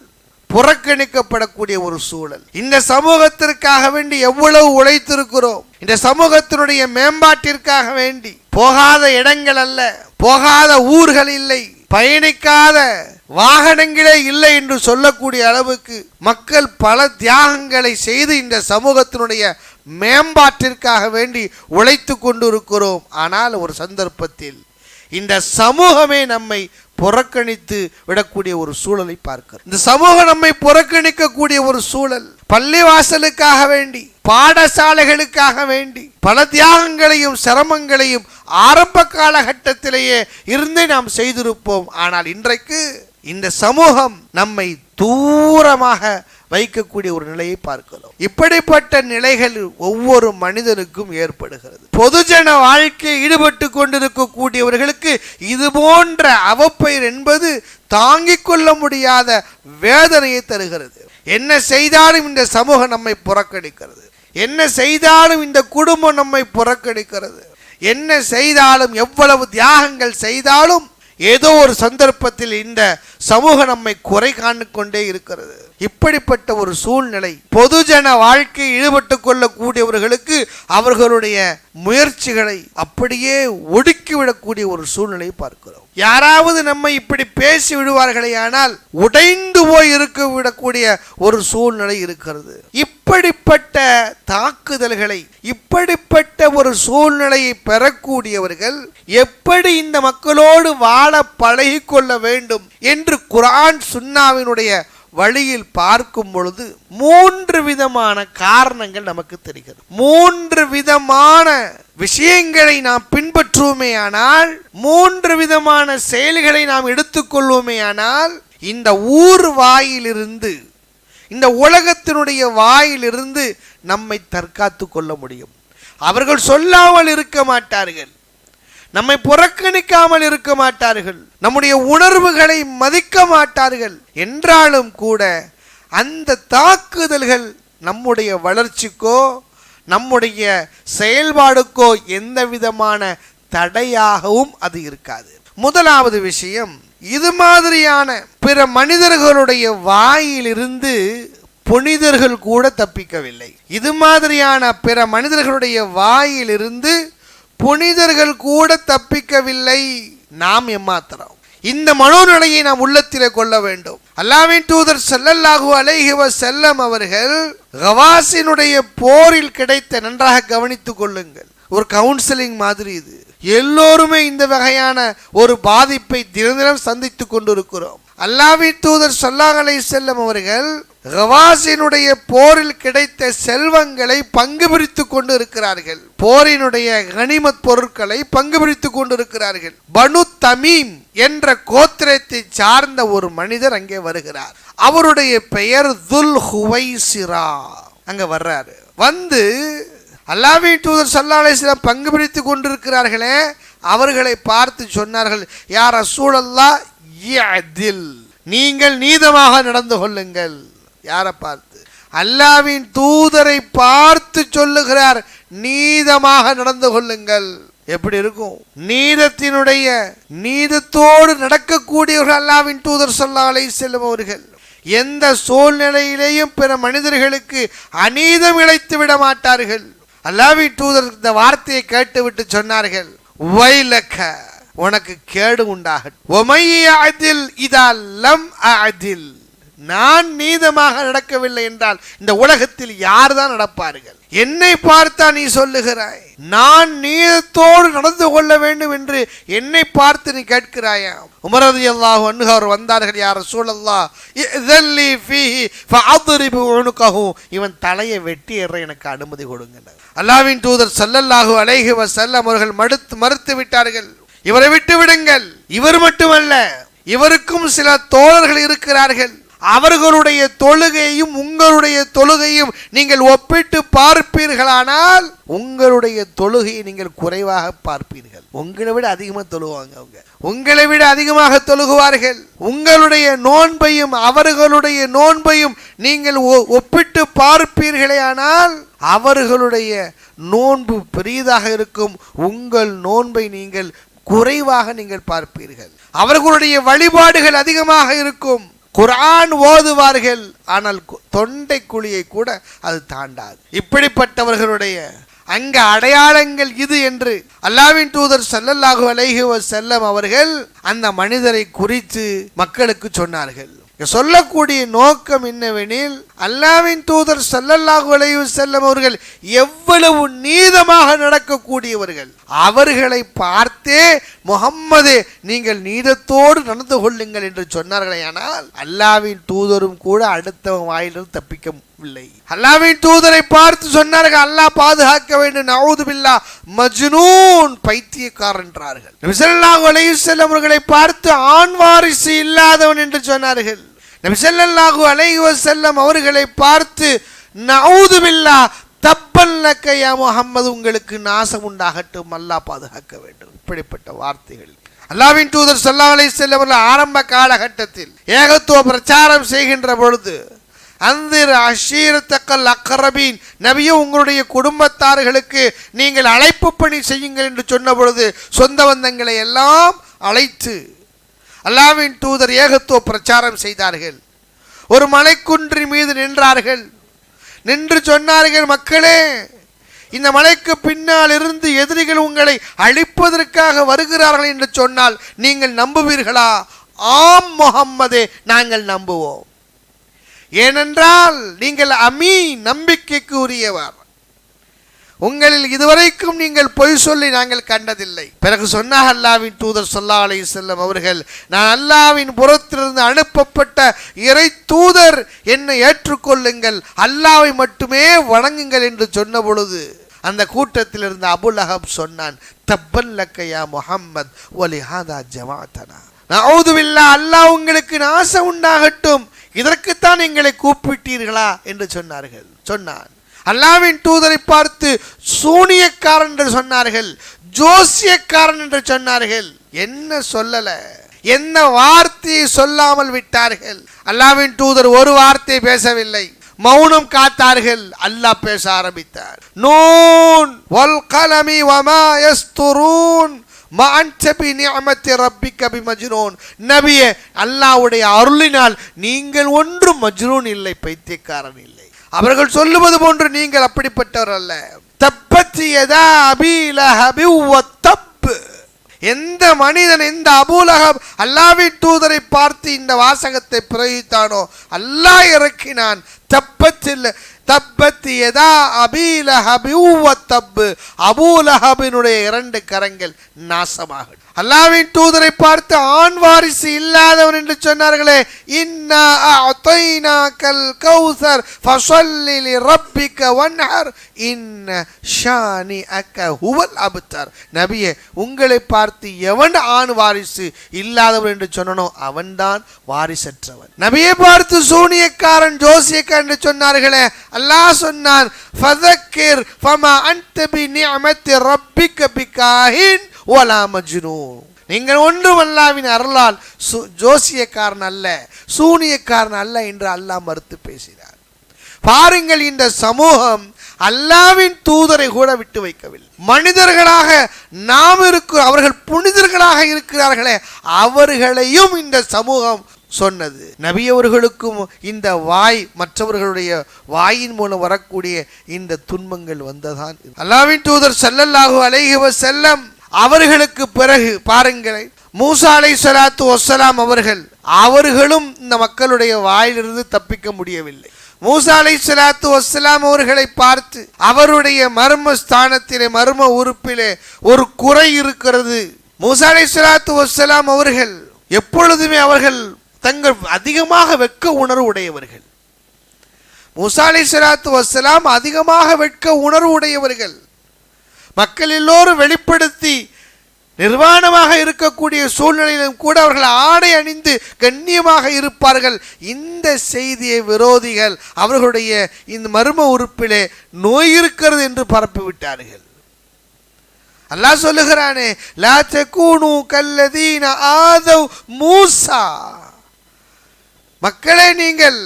புறக்கணிக்கப்படக்கூடிய ஒரு சூழல். இந்த சமூகத்திற்காக வேண்டி எவ்வளவு உழைத்திருக்கிறோம், இந்த சமூகத்தினுடைய மேம்பாட்டிற்காக வேண்டி. போகாத இடங்கள் அல்ல, போகாத ஊர்கள் இல்லை, பயணிக்காத வாகனங்களே இல்லை என்று சொல்லக்கூடிய அளவுக்கு மக்கள் பல தியாகங்களை செய்து இந்த சமூகத்தினுடைய மேம்பாட்டிற்காக வேண்டி உழைத்து கொண்டிருக்கிறோம். ஆனால் ஒரு சந்தர்ப்பத்தில் இந்த சமூகமே நம்மை புறக்கணித்து விடக்கூடிய ஒரு சூழலை பார்க்கிறோம். இந்த சமூகம் நம்மை புறக்கணிக்கக்கூடிய ஒரு சூழல். பள்ளிவாசலுக்காக வேண்டி, பாடசாலைகளுக்காக வேண்டி பல தியாகங்களையும் சிரமங்களையும் ஆரம்ப காலகட்டத்திலேயே இருந்தே நாம் செய்திருப்போம். ஆனால் இன்றைக்கு இந்த சமூகம் நம்மை தூரமாக வைக்கக்கூடிய ஒரு நிலையை பார்க்கிறோம். இப்படிப்பட்ட நிலைகள் ஒவ்வொரு மனிதனுக்கும் ஏற்படுகிறது. பொதுஜன வாழ்க்கையில் ஈடுபட்டு கொண்டிருக்கக்கூடியவர்களுக்கு இது போன்ற அவப்பெயர் என்பது தாங்கிக் கொள்ள முடியாத வேதனையை தருகிறது. என்ன செய்தாலும் இந்த சமூகம் நம்மை புறக்கணிக்கிறது, என்ன செய்தாலும் இந்த குடும்பம் நம்மை புறக்கணிக்கிறது, என்ன செய்தாலும் எவ்வளவு தியாகங்கள் செய்தாலும் ஏதோ ஒரு சந்தர்ப்பத்தில் இந்த சமூகம் நம்மை குறை காணிக்கொண்டே இருக்கிறது. இப்படிப்பட்ட ஒரு சூழ்நிலை பொதுஜன வாழ்க்கை ஈடுபட்டு கொள்ளக்கூடியவர்களுக்கு அவர்களுடைய முயற்சிகளை அப்படியே ஒடுக்கிவிடக்கூடிய ஒரு சூழ்நிலையை பார்க்கிறோம். யாராவது நம்மை இப்படி பேசி விடுவார்களே ஆனால் உடைந்து போய் இருக்க விடக்கூடிய ஒரு சூழ்நிலை இருக்கிறது. இப்படிப்பட்ட தாக்குதல்களை, இப்படிப்பட்ட ஒரு சூழ்நிலையை பெறக்கூடியவர்கள் எப்படி இந்த மக்களோடு வாழ பழகி கொள்ள வேண்டும் என்று குர்ஆன் சுன்னாவினுடைய வழியில் பார்க்கும் பொழுது 3 விதமான காரணங்கள் நமக்கு தெரிகிறது. 3 விதமான விஷயங்களை நாம் பின்பற்றுவோமே ஆனால், 3 விதமான செயல்களை நாம் எடுத்துக்கொள்வோமே ஆனால், இந்த ஊர் வாயிலிருந்து, இந்த உலகத்தினுடைய வாயிலிருந்து நம்மை தற்காத்து கொள்ள முடியும். அவர்கள் சொல்லாமல் இருக்க மாட்டார்கள், நம்மை புறக்கணிக்காமல் இருக்க மாட்டார்கள், நம்முடைய உணர்வுகளை மதிக்க மாட்டார்கள். என்றாலும் கூட அந்த தாக்குதல்கள் நம்முடைய வளர்ச்சிக்கோ நம்முடைய செயல்பாடுக்கோ எந்த விதமான தடையாகவும் அது இருக்காது. முதலாவது விஷயம், இது மாதிரியான பிற மனிதர்களுடைய வாயிலிருந்து புனிதர்கள் கூட தப்பிக்கவில்லை. இது மாதிரியான பிற மனிதர்களுடைய வாயிலிருந்து புனிதர்கள் கூட தப்பிக்கவில்லை. நாம் எம்மாத்திரம் இந்த மனோநிலையை நாம் உள்ளத்திலே கொள்ள வேண்டும். அல்லாஹ்வின் தூதர் ஸல்லல்லாஹு அலைஹி வஸல்லம் அவர்கள் கவாஸினுடைய போரில் கிடைத்த, நன்றாக கவனித்துக் கொள்ளுங்கள், ஒரு கவுன்சிலிங் மாதிரி இது. எல்லோருமே இந்த வகையான ஒரு பாதிப்பை தினம் சந்தித்துக் கொண்டிருக்கிறோம். அல்லாஹ்வின் தூதர் ஸல்லல்லாஹு அலைஹி வஸல்லம் அவர்கள் கவாஸினுடைய போரில் கிடைத்த செல்வங்களை பங்கு பிரித்து கொண்டு இருக்கிறார்கள். போரினுடைய கனிமத் பொருட்களை பங்கு பிரித்து கொண்டு இருக்கிறார்கள். பனு தமீம் என்ற கோத்திரத்தை சார்ந்த ஒரு மனிதர் அங்கே வருகிறார். அவருடைய பெயர் துல் ஹுவைசிரா. அங்க வர்றாரு. வந்து அல்லாஹ்வின் தூதர் ஸல்லல்லாஹு அலைஹி வஸல்லம் பங்கு பிரித்து கொண்டிருக்கிறார்களே, அவர்களை பார்த்து சொன்னார்கள், யா ரசூலல்லாஹ் யஅதில், நீங்கள் நீதமாக நடந்து கொள்ளுங்கள். யாரை பார்த்து? அல்லாஹ்வின் தூதரை பார்த்து சொல்லுகிறார், நீதமாக நடந்து கொள்ளுங்கள். எப்படி இருக்கும்? நீதத்தோடு நடக்கக்கூடியவர்கள் அல்லாஹ்வின் தூதர் ஸல்லல்லாஹு அலைஹி வஸல்லம் அவர்கள். எந்த சூழ்நிலையிலேயும் பிற மனிதர்களுக்கு அநீதம் இழைத்து விட மாட்டார்கள். அல்லாஹ்வின் தூதர் இந்த வார்த்தையை கேட்டுவிட்டு சொன்னார்கள், வைலக, உனக்கு கேடு உண்டாகட்டும். ஒமையஅதில் இதா லம் அஅதில், நான் நீதமாக நடக்கவில்லை என்றால் இந்த உலகத்தில் யார் தான் நடப்பார்கள்? என்னை பார்த்தா நீ சொல்லுகிறாய், நான் நீதத்தோடு நடந்து கொள்ள வேண்டும் என்று என்னை பார்த்து நீ கேட்கிறாயா? உமர் ரலியல்லாஹு அன்ஹு அவர் வந்தார்கள், யா ரசூலல்லாஹ் இذلி ஃபீஹி ஃபஅضرب உனுகஹு, இவன் தலையை வெட்டி எற எனக்கு அனுமதி கொடுங்க. அல்லாஹ்வின் தூதர் ஸல்லல்லாஹு அலைஹி வஸல்லம் அவர்கள் மறுத்து விட்டார்கள். இவரை விட்டு விடுங்கள். இவர் மட்டுமல்ல, இவருக்கும் சில தோழர்கள் இருக்கிறார்கள். அவர்களுடைய தொழுகையும் உங்களுடைய தொழுகையும் நீங்கள் ஒப்பிட்டு பார்ப்பீர்களானால் உங்களுடைய தொழுகையை நீங்கள் குறைவாக பார்ப்பீர்கள். உங்களை விட அதிகமாக தொழுவாங்க, அவங்க உங்களை விட அதிகமாக தொழுகுவார்கள். உங்களுடைய நோன்பையும் அவர்களுடைய நோன்பையும் நீங்கள் ஒப்பிட்டு பார்ப்பீர்களே ஆனால் அவர்களுடைய நோன்பு பெரியதாக இருக்கும், உங்கள் நோன்பை நீங்கள் குறைவாக நீங்கள் பார்ப்பீர்கள். அவர்களுடைய வழிபாடுகள் அதிகமாக இருக்கும். குர்ஆன் ஓதுவார்கள், ஆனால் தொண்டை குழியை கூட அது தாண்டாது. இப்படிப்பட்டவர்களுடைய அங்க அடையாளங்கள் இது என்று அல்லாஹ்வின் தூதர் ஸல்லல்லாஹு அலைஹி வஸல்லம் அவர்கள் அந்த மனிதரை குறித்து மக்களுக்கு சொன்னார்கள். சொல்லக்கூடிய நோக்கம் என்னவெனில், அல்லாஹ்வின் தூதர் ஸல்லல்லாஹு அலைஹி வஸல்லம் அவர்கள் எவ்வளவு நீதமாக நடக்கக்கூடியவர்கள், அவர்களை பார்த்தே முஹம்மதே நீங்கள் நீதத்தோடு நடந்து கொள்ளுங்கள் என்று சொன்னார்களே. ஆனால் அல்லாஹ்வின் தூதரும் கூட அடுத்தவன் வாயிலிருந்து தப்பிக்கவில்லை. அல்லாஹ்வின் தூதரை பார்த்து சொன்னார்கள், அல்லாஹ் பாதுகாக்க வேண்டும், நஊது பில்லாஹ், மஜ்னூன், பைத்தியக்காரன் என்றார்கள். நபி ஸல்லல்லாஹு அலைஹி வஸல்லம் அவர்களை பார்த்து ஆண் வாரிசு இல்லாதவன் என்று சொன்னார்கள். நபி ஸல்லல்லாஹு அலைஹி வஸல்லம் அவர்களை பார்த்து நஊது பில்லாஹ் தப்பன் லக்க யா முஹம்மது, உங்களுக்கு நாசம் உண்டாகட்டும், அல்லாஹ் பாதுகாக்க வேண்டும். இப்படிப்பட்ட வார்த்தைகள் அல்லாஹ்வின் தூதர் ஸல்லல்லாஹு அலைஹி வஸல்லம் அவர்கள் ஆரம்ப காலகட்டத்தில் ஏகத்துவ பிரச்சாரம் செய்கின்ற பொழுது அன்திர் அஷீரத்தக்கல் அக்ரபீன், நபியும் உங்களுடைய குடும்பத்தார்களுக்கு நீங்கள் அழைப்பு பணி செய்யுங்கள் என்று சொன்ன பொழுது சொந்த பந்தங்களை எல்லாம் அழைத்து அல்லாஹ்வின் தூதர் ஏகத்துவ பிரச்சாரம் செய்தார்கள். ஒரு மலைக்குன்றின் மீது நின்றார்கள். நின்று சொன்னார்கள், மக்களே, இந்த மலைக்கு பின்னால் இருந்து எதிரிகள் உங்களை அழிப்பதற்காக வருகிறார்கள் என்று சொன்னால் நீங்கள் நம்புவீர்களா? ஆம் முஹம்மதே, நாங்கள் நம்புவோம். ஏனென்றால் நீங்கள் அமீன், நம்பிக்கைக்கு உரியவர். உங்களில் இதுவரைக்கும் நீங்கள் பொய் சொல்லி நாங்கள் கண்டதில்லை. பிறகு சொன்னார் அல்லாஹ்வின் தூதர் ஸல்லல்லாஹு அலைஹி வஸல்லம் அவர்கள், நான் அல்லாஹ்வின் புறத்திலிருந்து அனுப்பப்பட்ட இறை தூதர், என்னை ஏற்றுக்கொள்ளுங்கள், அல்லாஹ்வை மட்டுமே வணங்குங்கள் என்று சொன்ன பொழுது அந்த கூட்டத்தில் இருந்த அபூ லஹப் சொன்னான், தப்பன் லக்க யா முஹம்மத் வலிஹாதா ஜமாஅத்தனா, நஊது பில்லாஹ், அல்லாஹ் உங்களுக்கு நாசம் உண்டாகட்டும், இதற்குத்தான் எங்களை கூப்பிட்டீர்களா என்று சொன்னான். அல்லாஹ்வின் தூதரை பார்த்து சூனியக்காரன் என்று சொன்னார்கள், ஜோசியக்காரன் என்று சொன்னார்கள். என்ன சொல்லல, என்ன வார்த்தையை சொல்லாமல் விட்டார்கள். அல்லாஹ்வின் தூதர் ஒரு வார்த்தை பேசவில்லை, மௌனம் காத்தார்கள். அல்லாஹ் பேச ஆரம்பித்தார். நூன் வல் கலமி வமா யஸ்துரூன் மா அன்த பிநிஅமத்தி ரப்பிக பிமஜ்னூன், நபியே, அல்லாஹ்வுடைய அருளினால் நீங்கள் ஒன்றும் மஜ்னூன் இல்லை, பைத்தியக்காரன் இல்லை. அவர்கள் சொல்லுவது போன்று நீங்கள் அப்படிப்பட்டவர் அல்ல. தப்பத் யதா அபீ லஹபி வ தப், எந்த மனிதன், எந்த அபூ லஹப் அல்லாஹ்வின் தூதரை பார்த்து இந்த வாசகத்தை பிரயோகித்தானோ அல்லாஹ் இறக்கினான். தப்பத் யதா அபீ லஹபி வ தப், அபூ லஹபினுடைய இரண்டு கரங்கள் நாசமாக. அல்லாஹ்வின் தூதரை பார்த்து ஆண் வாரிசு இல்லாதவன் என்று சொன்னார்களே, இன்னா அஅதைனாக்கல் கௌஸர் ஃபஸல்லி லிரப்பிக வன்ஹர் இன்ன ஷானிஅக ஹுவல் அப்தர், நபியே, உங்களை பார்த்து எவன் ஆண் வாரிசு இல்லாதவன் என்று சொன்னனோ அவன்தான் வாரிசற்றவன். நபியை பார்த்து சூனியக்காரன், ஜோசியக்காரன் என்று சொன்னார்களே, அல்லாஹ் சொன்னான், ஃபதக்கிர் ஃபமா அன்த பிநிஅமத்தி ரப்பிக பிகாஹின் வலா மஜ்னூன், நீங்கள் ஒன்றும் அல்லாஹ்வின் அருளால் ஜோசியக்காரன் அல்ல, சூனியக்காரன் அல்ல என்று அல்லாஹ் மறுத்து பேசினார். பாருங்கள், இந்த சமூகம் அல்லாஹ்வின் தூதரை கூட விட்டு வைக்கவில்லை. மனிதர்களாக நாம் இருக்கிறோம், அவர்கள் புனிதர்களாக இருக்கிறார்களே, அவர்களையும் இந்த சமூகம் சொன்னது. நபி அவர்களுக்கும் இந்த வாய், மற்றவர்களுடைய வாயின் மூலம் வரக்கூடிய இந்த துன்பங்கள் வந்ததான். அல்லாஹ்வின் தூதர் ஸல்லல்லாஹு அலைஹி வஸல்லம் அவர்களுக்கு பிறகு பாருங்கள், மூசா அலைஹிஸ்ஸலாத்து வஸ்ஸலாம் அவர்களும் இந்த மக்களுடைய வாயிலிருந்து தப்பிக்க முடியவில்லை. மூசா அலைஹிஸ்ஸலாத்து வஸ்ஸலாம் அவர்களை பார்த்து அவருடைய மர்ம ஸ்தானத்திலே, மர்ம உறுப்பிலே ஒரு குறை இருக்கிறது. மூசா அலைஹிஸ்ஸலாத்து வஸ்ஸலாம் அவர்கள் எப்பொழுதுமே அவர்கள் தங்கள் அதிகமாக வெட்க உணர்வு உடையவர்கள். மூசா அலைஹிஸ்ஸலாத்து வஸ்ஸலாம் அதிகமாக வெட்க உணர்வு உடையவர்கள். மக்கள் எல்லோரும் வெளிப்படுத்தி நிர்வாணமாக இருக்கக்கூடிய சூழ்நிலையிலும் கூட அவர்கள் ஆடை அணிந்து கண்ணியமாக இருப்பார்கள். இந்த செய்தியை விரோதிகள் அவர்களுடைய இந்த மர்ம உறுப்பிலே நோய் இருக்கிறது என்று பரப்பிவிட்டார்கள். அல்லாஹ் சொல்லுகிறானே, லா தகூனு கல்லதீன ஆதவ் மூசா, மக்களே, நீங்கள்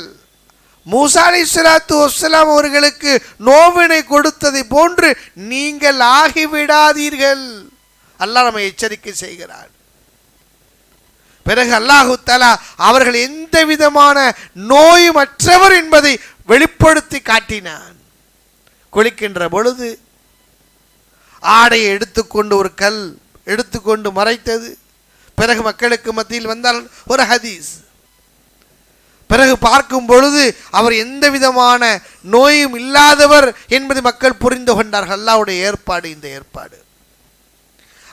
மூசா அலைஹிஸ்ஸலாத்து வஸ்ஸலாம் அவர்களுக்கு நோவினை கொடுத்ததை போன்று நீங்கள் ஆகிவிடாதீர்கள். அல்லாஹ் நம்மை எச்சரிக்கை செய்கிறார். பிறகு அல்லாஹு தஆலா அவர்கள் எந்த விதமான நோயுமற்றவர் என்பதை வெளிப்படுத்தி காட்டினான். குளிக்கின்ற பொழுது ஆடையை எடுத்துக்கொண்டு ஒரு கல் எடுத்துக்கொண்டு மறைத்தது. பிறகு மக்களுக்கு மத்தியில் வந்தால் ஒரு ஹதீஸ். பிறகு பார்க்கும் பொழுது அவர் எந்த விதமான நோயும் இல்லாதவர் என்பதை மக்கள் புரிந்து கொண்டார்கள். அல்லாஹ்வுடைய ஏற்பாடு இந்த ஏற்பாடு.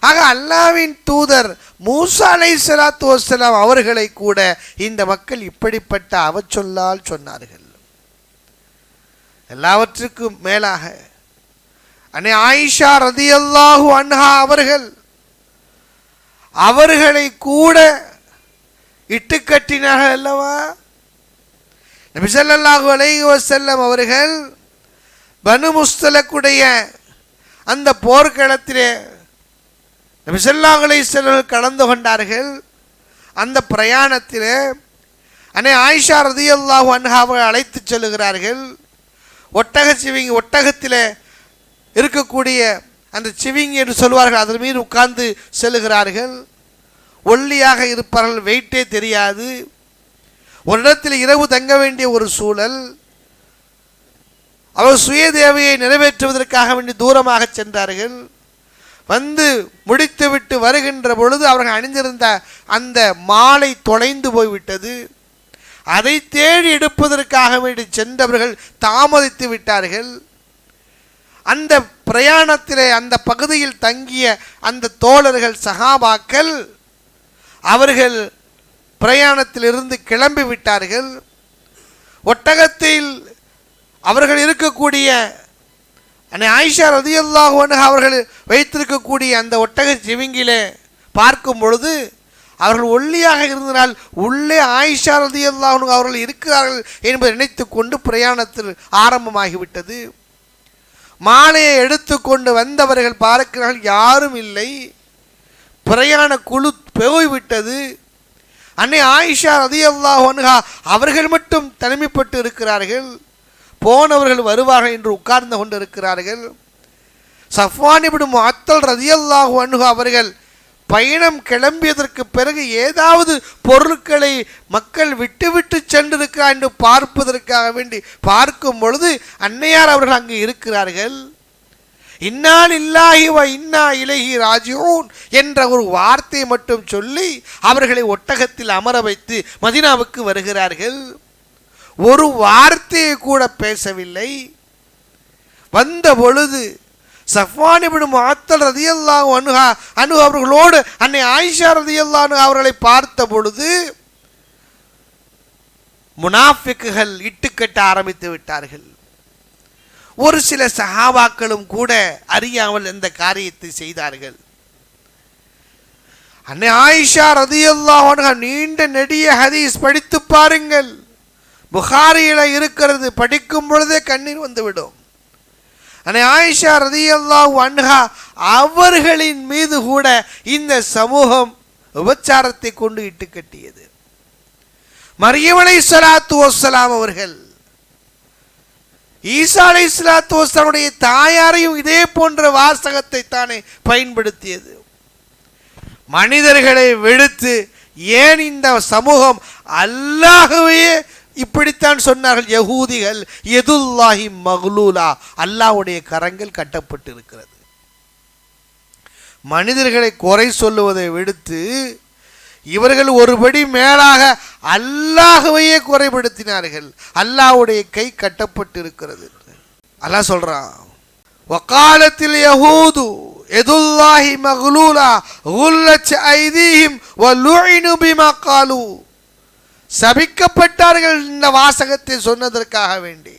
ஆக அல்லாஹ்வின் தூதர் மூசா அலைஹிஸ்ஸலாத்து வஸ்ஸலாம் அவர்களை கூட இந்த மக்கள் இப்படிப்பட்ட அவச்சொல்லால் சொன்னார்கள். எல்லாவற்றுக்கும் மேலாக அன்னை ஆயிஷா ரதியல்லாஹு அன்ஹா அவர்களை கூட இட்டுக்கட்டினார்கள் அல்லவா? நபி ஸல்லல்லாஹு அலைஹி வஸல்லம் அவர்கள் பனு முஸ்தலக்குடைய அந்த போர்க்களத்திலே நபி ஸல்லல்லாஹு அலைஹி வஸல்லம் கலந்து கொண்டார்கள். அந்த பிரயாணத்திலே அன்னை ஆயிஷா ரலியல்லாஹு அன்ஹாவை அழைத்து செல்லுகிறார்கள். ஒட்டகத்திலே இருக்கக்கூடிய அந்த சிவிங்கி என்று சொல்வார்கள், அதன் மீது உட்கார்ந்து செல்லுகிறார்கள். ஒல்லியாக இருப்பார்கள், வெயிட்டே தெரியாது. ஒரு இடத்தில் இரவு தங்க வேண்டிய ஒரு சூழல். அவர் சுய தேவையை நிறைவேற்றுவதற்காக வேண்டி தூரமாக சென்றார்கள். வந்து முடித்துவிட்டு வருகின்ற பொழுது அவர்கள் அணிந்திருந்த அந்த மாலை தொலைந்து போய்விட்டது. அதை தேடி எடுப்பதற்காக வேண்டி சென்றவர்கள் தாமதித்து விட்டார்கள். அந்த பிரயாணத்திலே அந்த பகுதியில் தங்கிய அந்த தோழர்கள் சஹாபாக்கள் அவர்கள் பிரயாணத்திலிருந்து கிளம்பி விட்டார்கள். ஒட்டகத்தில் அவர்கள் இருக்கக்கூடிய அன்னை ஆயிஷா ரலியல்லாஹு அன்ஹா அவர்கள் வைத்திருக்கக்கூடிய அந்த ஒட்டக சிவிங்கிலே பார்க்கும் பொழுது அவர்கள் ஒல்லியாக இருந்தனால் உள்ளே ஆயிஷா ரலியல்லாஹு அன்ஹா அவர்கள் இருக்கிறார்கள் என்பதை நினைத்து கொண்டு பிரயாணத்தில் ஆரம்பமாகிவிட்டது. மாலையை எடுத்துக்கொண்டு வந்தவர்கள் பார்க்கிறார்கள், யாரும் இல்லை. பிரயாண குழு போய்விட்டது. அன்னை ஆயிஷா ரலியல்லாஹு அன்ஹா அவர்கள் மட்டும் தனிமைப்பட்டு இருக்கிறார்கள். போனவர்கள் வருவார்கள் என்று உட்கார்ந்து கொண்டு இருக்கிறார்கள். சஃப்வான் இப்னு முஅத்தல் ரலியல்லாஹு அன்ஹு அவர்கள் பயணம் கிளம்பியதற்கு பிறகு ஏதாவது பொருட்களை மக்கள் விட்டு சென்றிருக்கிறார் என்று பார்ப்பதற்காக வேண்டி பார்க்கும் பொழுது அன்னையார் அவர்கள் அங்கு இருக்கிறார்கள். இன்னா லில்லாஹி வ இன்னா இலைஹி ராஜிஊன் என்ற ஒரு வார்த்தையை மட்டும் சொல்லி அவர்களை ஒட்டகத்தில் அமர வைத்து மதீனாவுக்கு வருகிறார்கள். ஒரு வார்த்தையை கூட பேசவில்லை. வந்த பொழுது சஃப்வான் இப்னு முஅத்தல் ரலியல்லாஹு அன்ஹு அவர்களோடு அன்னை ஆயிஷா ரலியல்லாஹு அன்ஹா அவர்களை பார்த்த பொழுது முனாஃபிக்குகள் இட்டுக்கட்ட ஆரம்பித்து விட்டார்கள். ஒரு சில சஹாபாக்களும் கூட அறியாமல் இந்த காரியத்தை செய்தார்கள். அன்னை ஆயிஷா ரலியல்லாஹு அன்ஹா நீண்ட நெடிய ஹதீஸ் படித்து பாருங்கள், புகாரியில இருக்கிறது. படிக்கும் பொழுதே கண்ணீர் வந்துவிடும். அன்னை ஆயிஷா ரலியல்லாஹு அன்ஹா அவர்களின் மீது கூட இந்த சமூகம் உபச்சாரத்தை கொண்டு இட்டு கட்டியது. மரியம் அலைஹிஸ்ஸலாத்து வஸ்ஸலாம் அவர்கள் ஈசா அலைஹிஸ்ஸலாத்து வஸ்ஸலாமுடைய தாயாரையும் இதே போன்ற வாசகத்தை தானே பயன்படுத்தியது. மனிதர்களை விடுத்து ஏன் இந்த சமூகம் அல்லாஹ்வையே இப்படித்தான் சொன்னார்கள். யஹூதிகள் யதுல்லாஹி மக்லூலா, அல்லாஹ்வுடைய கரங்கள் கட்டப்பட்டு இருக்கிறது. மனிதர்களை குறை சொல்லுவதை விடுத்து இவர்கள் ஒருபடி மேலாக அல்லாஹ்வையே குறைபடுத்தினார்கள். அல்லாஹ்வுடைய கை கட்டப்பட்டு இருக்கிறது. அல்லாஹ் சொல்றான், வகாலத்தில் யஹூது யதுல்லாஹி மக்லூலா குல்லத் ஐதீஹிம் வலுஇனு பிமா காலு. சபிக்கப்பட்டார்கள் இந்த வாசகத்தை சொன்னதற்காக வேண்டி.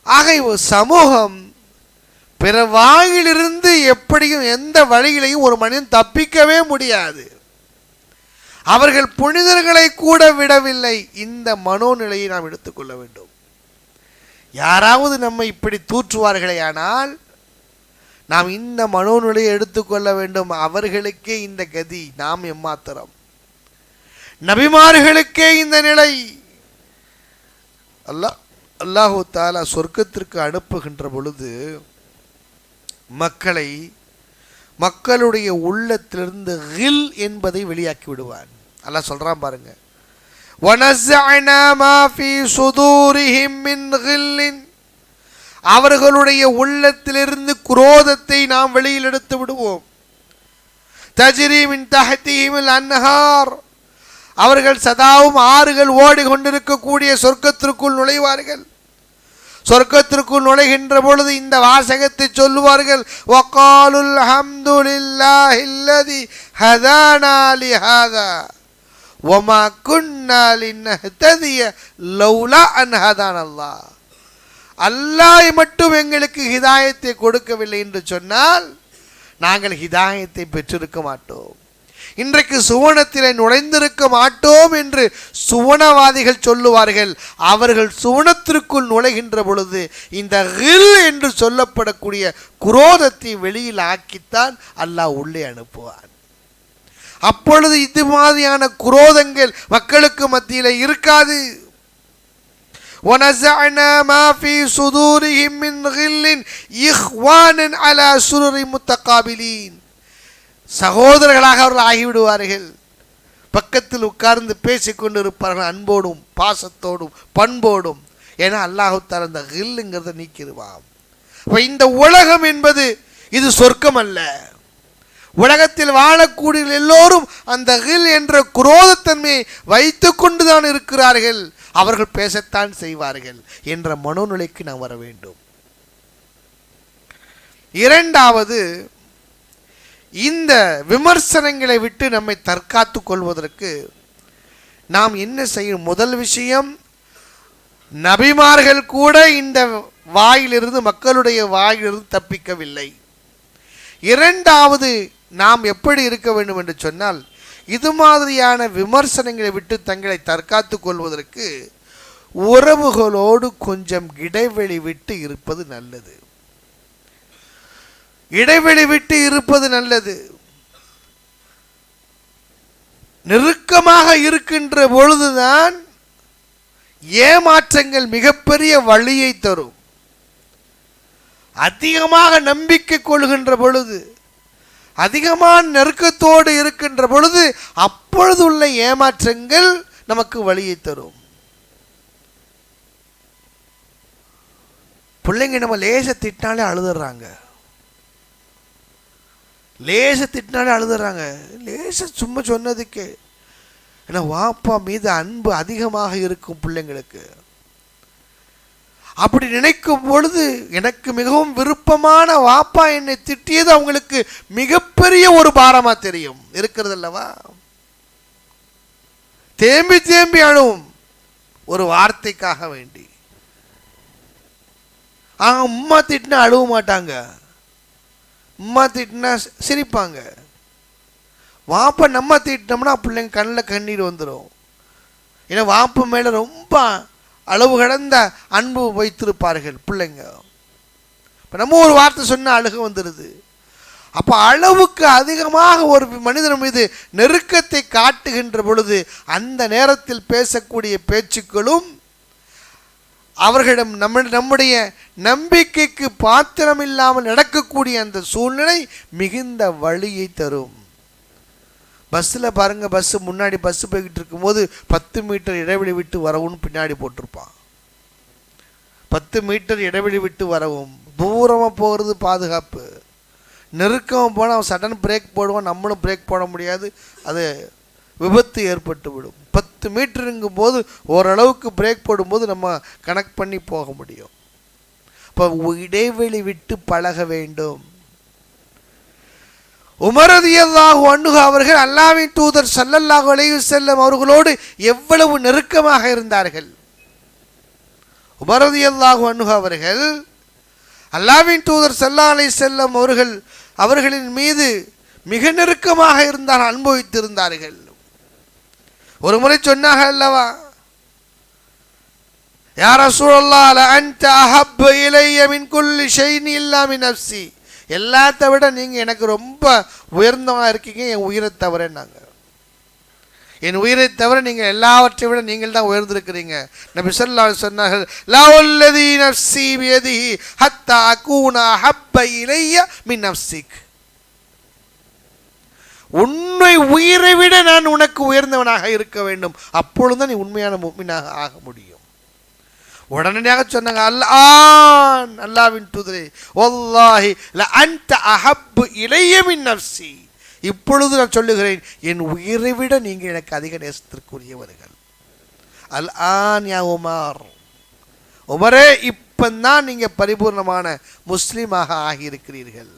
ஆக சமூகம் பிற வாயிலிருந்து எப்படியும் எந்த வழியிலையும் ஒரு மனிதன் தப்பிக்கவே முடியாது. அவர்கள் புனிதர்களை கூட விடவில்லை. இந்த மனோநிலையை நாம் எடுத்துக்கொள்ள வேண்டும். யாராவது நம்மை இப்படி தூற்றுவார்களே ஆனால் நாம் இந்த மனோநிலையை எடுத்துக்கொள்ள வேண்டும். அவர்களுக்கே இந்த கதி, நாம் எம்மாத்திரம். நபிமார்களுக்கே இந்த நிலை. அல்லாஹு தஆலா சொர்க்கத்திற்கு அனுப்புகின்ற பொழுது மக்களை மக்களுடைய உள்ளத்திலிருந்து கில் என்பதை வெளியாக்கி விடுவான். அல்லாஹ் சொல்றான் பாருங்க, வனஸஅனா மா ஃபீ சுதூரிஹிம் மின் கில்லின், அவர்களுடைய உள்ளத்திலிருந்து குரோதத்தை நாம் வெளியில் எடுத்து விடுவோம். தஜ்ரி மின் தஹ்திஹில் அன்ஹார், அவர்கள் சதாவும் ஆறுகள் ஓடிக்கொண்டிருக்கக்கூடிய சொர்க்கத்திற்குள் நுழைவார்கள். சொர்க்கத்திற்குள் நுழைகின்ற பொழுது இந்த வாசகத்தை சொல்லுவார்கள், வகாலுல் ஹம்துலில்லாஹில்லதி ஹதானா லிஹாதா வமா குன்னா லினஹ்ததிய லௌலா அன் ஹதானல்லாஹ். அல்லாஹ் மட்டும் எங்களுக்கு ஹிதாயத்தை கொடுக்கவில்லை என்று சொன்னால் நாங்கள் ஹிதாயத்தை பெற்றிருக்க மாட்டோம். இன்றைக்கு சுவனத்திலே நுழைந்திருக்க மாட்டோம் என்று சுவனவாதிகள் சொல்லுவார்கள். அவர்கள் சுவனத்திற்குள் நுழைகின்ற பொழுது இந்த ஹில் என்று சொல்லப்படக்கூடிய குரோதத்தை வெளியில் ஆக்கித்தான் அல்லாஹ் உள்ளே அனுப்புவான். அப்பொழுது இது மாதிரியான குரோதங்கள் மக்களுக்கு மத்தியில் இருக்காது. وَنَزَعْنَا مَا فِي صُدُورِهِمْ مِنْ غِلٍّ إِخْوَانًا عَلَى سُرُرٍ مُتَقَابِلِينَ. சகோதரர்களாக அவர்கள் ஆகிவிடுவார்கள். பக்கத்தில் உட்கார்ந்து பேசிக்கொண்டு இருப்பார்கள், அன்போடும் பாசத்தோடும் பண்போடும். ஏன்னா அல்லாஹ் தஆலா அந்த கில்லுங்கிறத நீக்கிடுவான். இந்த உலகம் என்பது இது சொர்க்கம் அல்ல. உலகத்தில் வாழக்கூடிய எல்லோரும் அந்த கில் என்ற குரோதத்தன்மையை வைத்து கொண்டுதான் இருக்கிறார்கள். அவர்கள் பேசத்தான் செய்வார்கள் என்ற மனோநிலைக்கு நாம் வர வேண்டும். இரண்டாவது, இந்த விமர்சனங்களை விட்டு நம்மை தற்காத்து கொள்வதற்கு நாம் என்ன செய்யும்? முதல் விஷயம், நபிமார்கள் கூட இந்த வாயிலிருந்து, மக்களுடைய வாயிலிருந்து தப்பிக்கவில்லை. இரண்டாவது, நாம் எப்படி இருக்க வேண்டும் என்று சொன்னால், இது மாதிரியான விமர்சனங்களை விட்டு தங்களை தற்காத்து கொள்வதற்கு உறவுகளோடு கொஞ்சம் இடைவெளி விட்டு இருப்பது நல்லது. இடைவெளி விட்டு இருப்பது நல்லது. நெருக்கமாக இருக்கின்ற பொழுதுதான் ஏமாற்றங்கள் மிகப்பெரிய வழியை தரும். அதிகமாக நம்பிக்கை கொள்கின்ற பொழுது, அதிகமான நெருக்கத்தோடு இருக்கின்ற பொழுது, அப்பொழுது உள்ள ஏமாற்றங்கள் நமக்கு வழியை தரும். பிள்ளைங்க நம்ம லேச திட்டினாலே அழுதுறாங்க. லேச திட்டினாலே அழுதுறாங்க. லேச சும்மா சொன்னதுக்கு. ஏன்னா வாப்பா மீது அன்பு அதிகமாக இருக்கும் பிள்ளைங்களுக்கு. அப்படி நினைக்கும் பொழுது, எனக்கு மிகவும் விருப்பமான வாப்பா என்னை திட்டியது அவங்களுக்கு மிகப்பெரிய ஒரு பாரமா தெரியும். இருக்கிறது அல்லவா? தேம்பி தேம்பி அழுவும் ஒரு வார்த்தைக்காக வேண்டி. அம்மா திட்டினா அழுவ மாட்டாங்க, அம்மா திட்டினா சிரிப்பாங்க. வாப்பா நம்ம திட்டினோம்னா பிள்ளைங்க கண்ணில் கண்ணீர் வந்துடும். ஏன்னா வாப்பா மேலே ரொம்ப அளவு கடந்த அன்பு வைத்திருப்பார்கள் பிள்ளைங்க. இப்போ நம்ம ஒரு வார்த்தை சொன்னால் அழுக வந்துடுது. அப்போ அளவுக்கு அதிகமாக ஒரு மனிதன் மீது நெருக்கத்தை காட்டுகின்ற பொழுது அந்த நேரத்தில் பேசக்கூடிய பேச்சுக்களும் அவர்களிடம் நம்முடைய நம்பிக்கைக்கு பாத்திரம் இல்லாமல் நடக்கக்கூடிய அந்த சூழ்நிலை மிகுந்த வழியை தரும். பஸ்ஸில் பாருங்கள், பஸ்ஸு முன்னாடி பஸ்ஸு போய்கிட்டு இருக்கும்போது 10 மீட்டர் இடைவெளி விட்டு வரவும்னு பின்னாடி போட்டிருப்பான். 10 மீட்டர் இடைவெளி விட்டு வரவும். தூரமாக போகிறது பாதுகாப்பு. நெருக்கமாக போனால் அவன் சடன் பிரேக் போடுவான், நம்மளும் பிரேக் போட முடியாது, அது விபத்து ஏற்பட்டு விடும். 10 மீட்டருங்கும் போது ஓரளவுக்கு பிரேக் போடும்போது நம்ம கனெக்ட் பண்ணி போக முடியும். இப்போ இடைவெளி விட்டு பழக வேண்டும். உமர் ரலியல்லாஹு அன்ஹு அவர்கள் அல்லாஹ்வின் தூதர் ஸல்லல்லாஹு அலைஹி வஸல்லம் அவர்களோடு எவ்வளவு நெருக்கமாக இருந்தார்கள். உமர் ரலியல்லாஹு அன்ஹு அவர்கள் அல்லாஹ்வின் தூதர் ஸல்லல்லாஹு அலைஹி வஸல்லம் அவர்களின் மீது மிக நெருக்கமாக இருந்தார், அனுபவித்திருந்தார்கள். ஒரு முறை சொன்னார்கள் அல்லவா, யா ரசூலல்லாஹ் ல அன்த அஹப்ப இலைய மின் குல்லி ஷைஇன் இல்லா மின் நஃப்ஸி. எல்லாத்த விட நீங்கள் எனக்கு ரொம்ப உயர்ந்தவனாக இருக்கீங்க, என் உயிரை தவிரன்னாங்க. என் உயிரை தவிர நீங்கள் எல்லாவற்றை விட நீங்கள் தான் உயர்ந்திருக்கிறீங்க. நபி ஸல்லல்லாஹு அலைஹி வஸல்லம் சொன்னார்கள், லா வல்லதி நஃப்ஸி பியதிஹி ஹத்தா அகூன அஹப்ப இலைய மின் நஃப்ஸிக். உன்னை உயிரை விட நான் உனக்கு உயர்ந்தவனாக இருக்க வேண்டும், அப்பொழுதுதான் நீ உண்மையான முஃமினாக ஆக முடியும். உடனடியாக சொன்னாங்க, அல்லாஹ்வின் தூதரே, வல்லாஹி ல அன்த அஹப்பு இலைய மின் நஃப்ஸி. இப்பொழுது நான் சொல்லுகிறேன், என் உயிரை விட நீங்கள் எனக்கு அதிக நேசத்திற்குரியவர்கள். அல்-ஆன் யா உமர், உமரே இப்பந்தான் நீங்கள் பரிபூர்ணமான முஸ்லீமாக ஆகியிருக்கிறீர்கள்.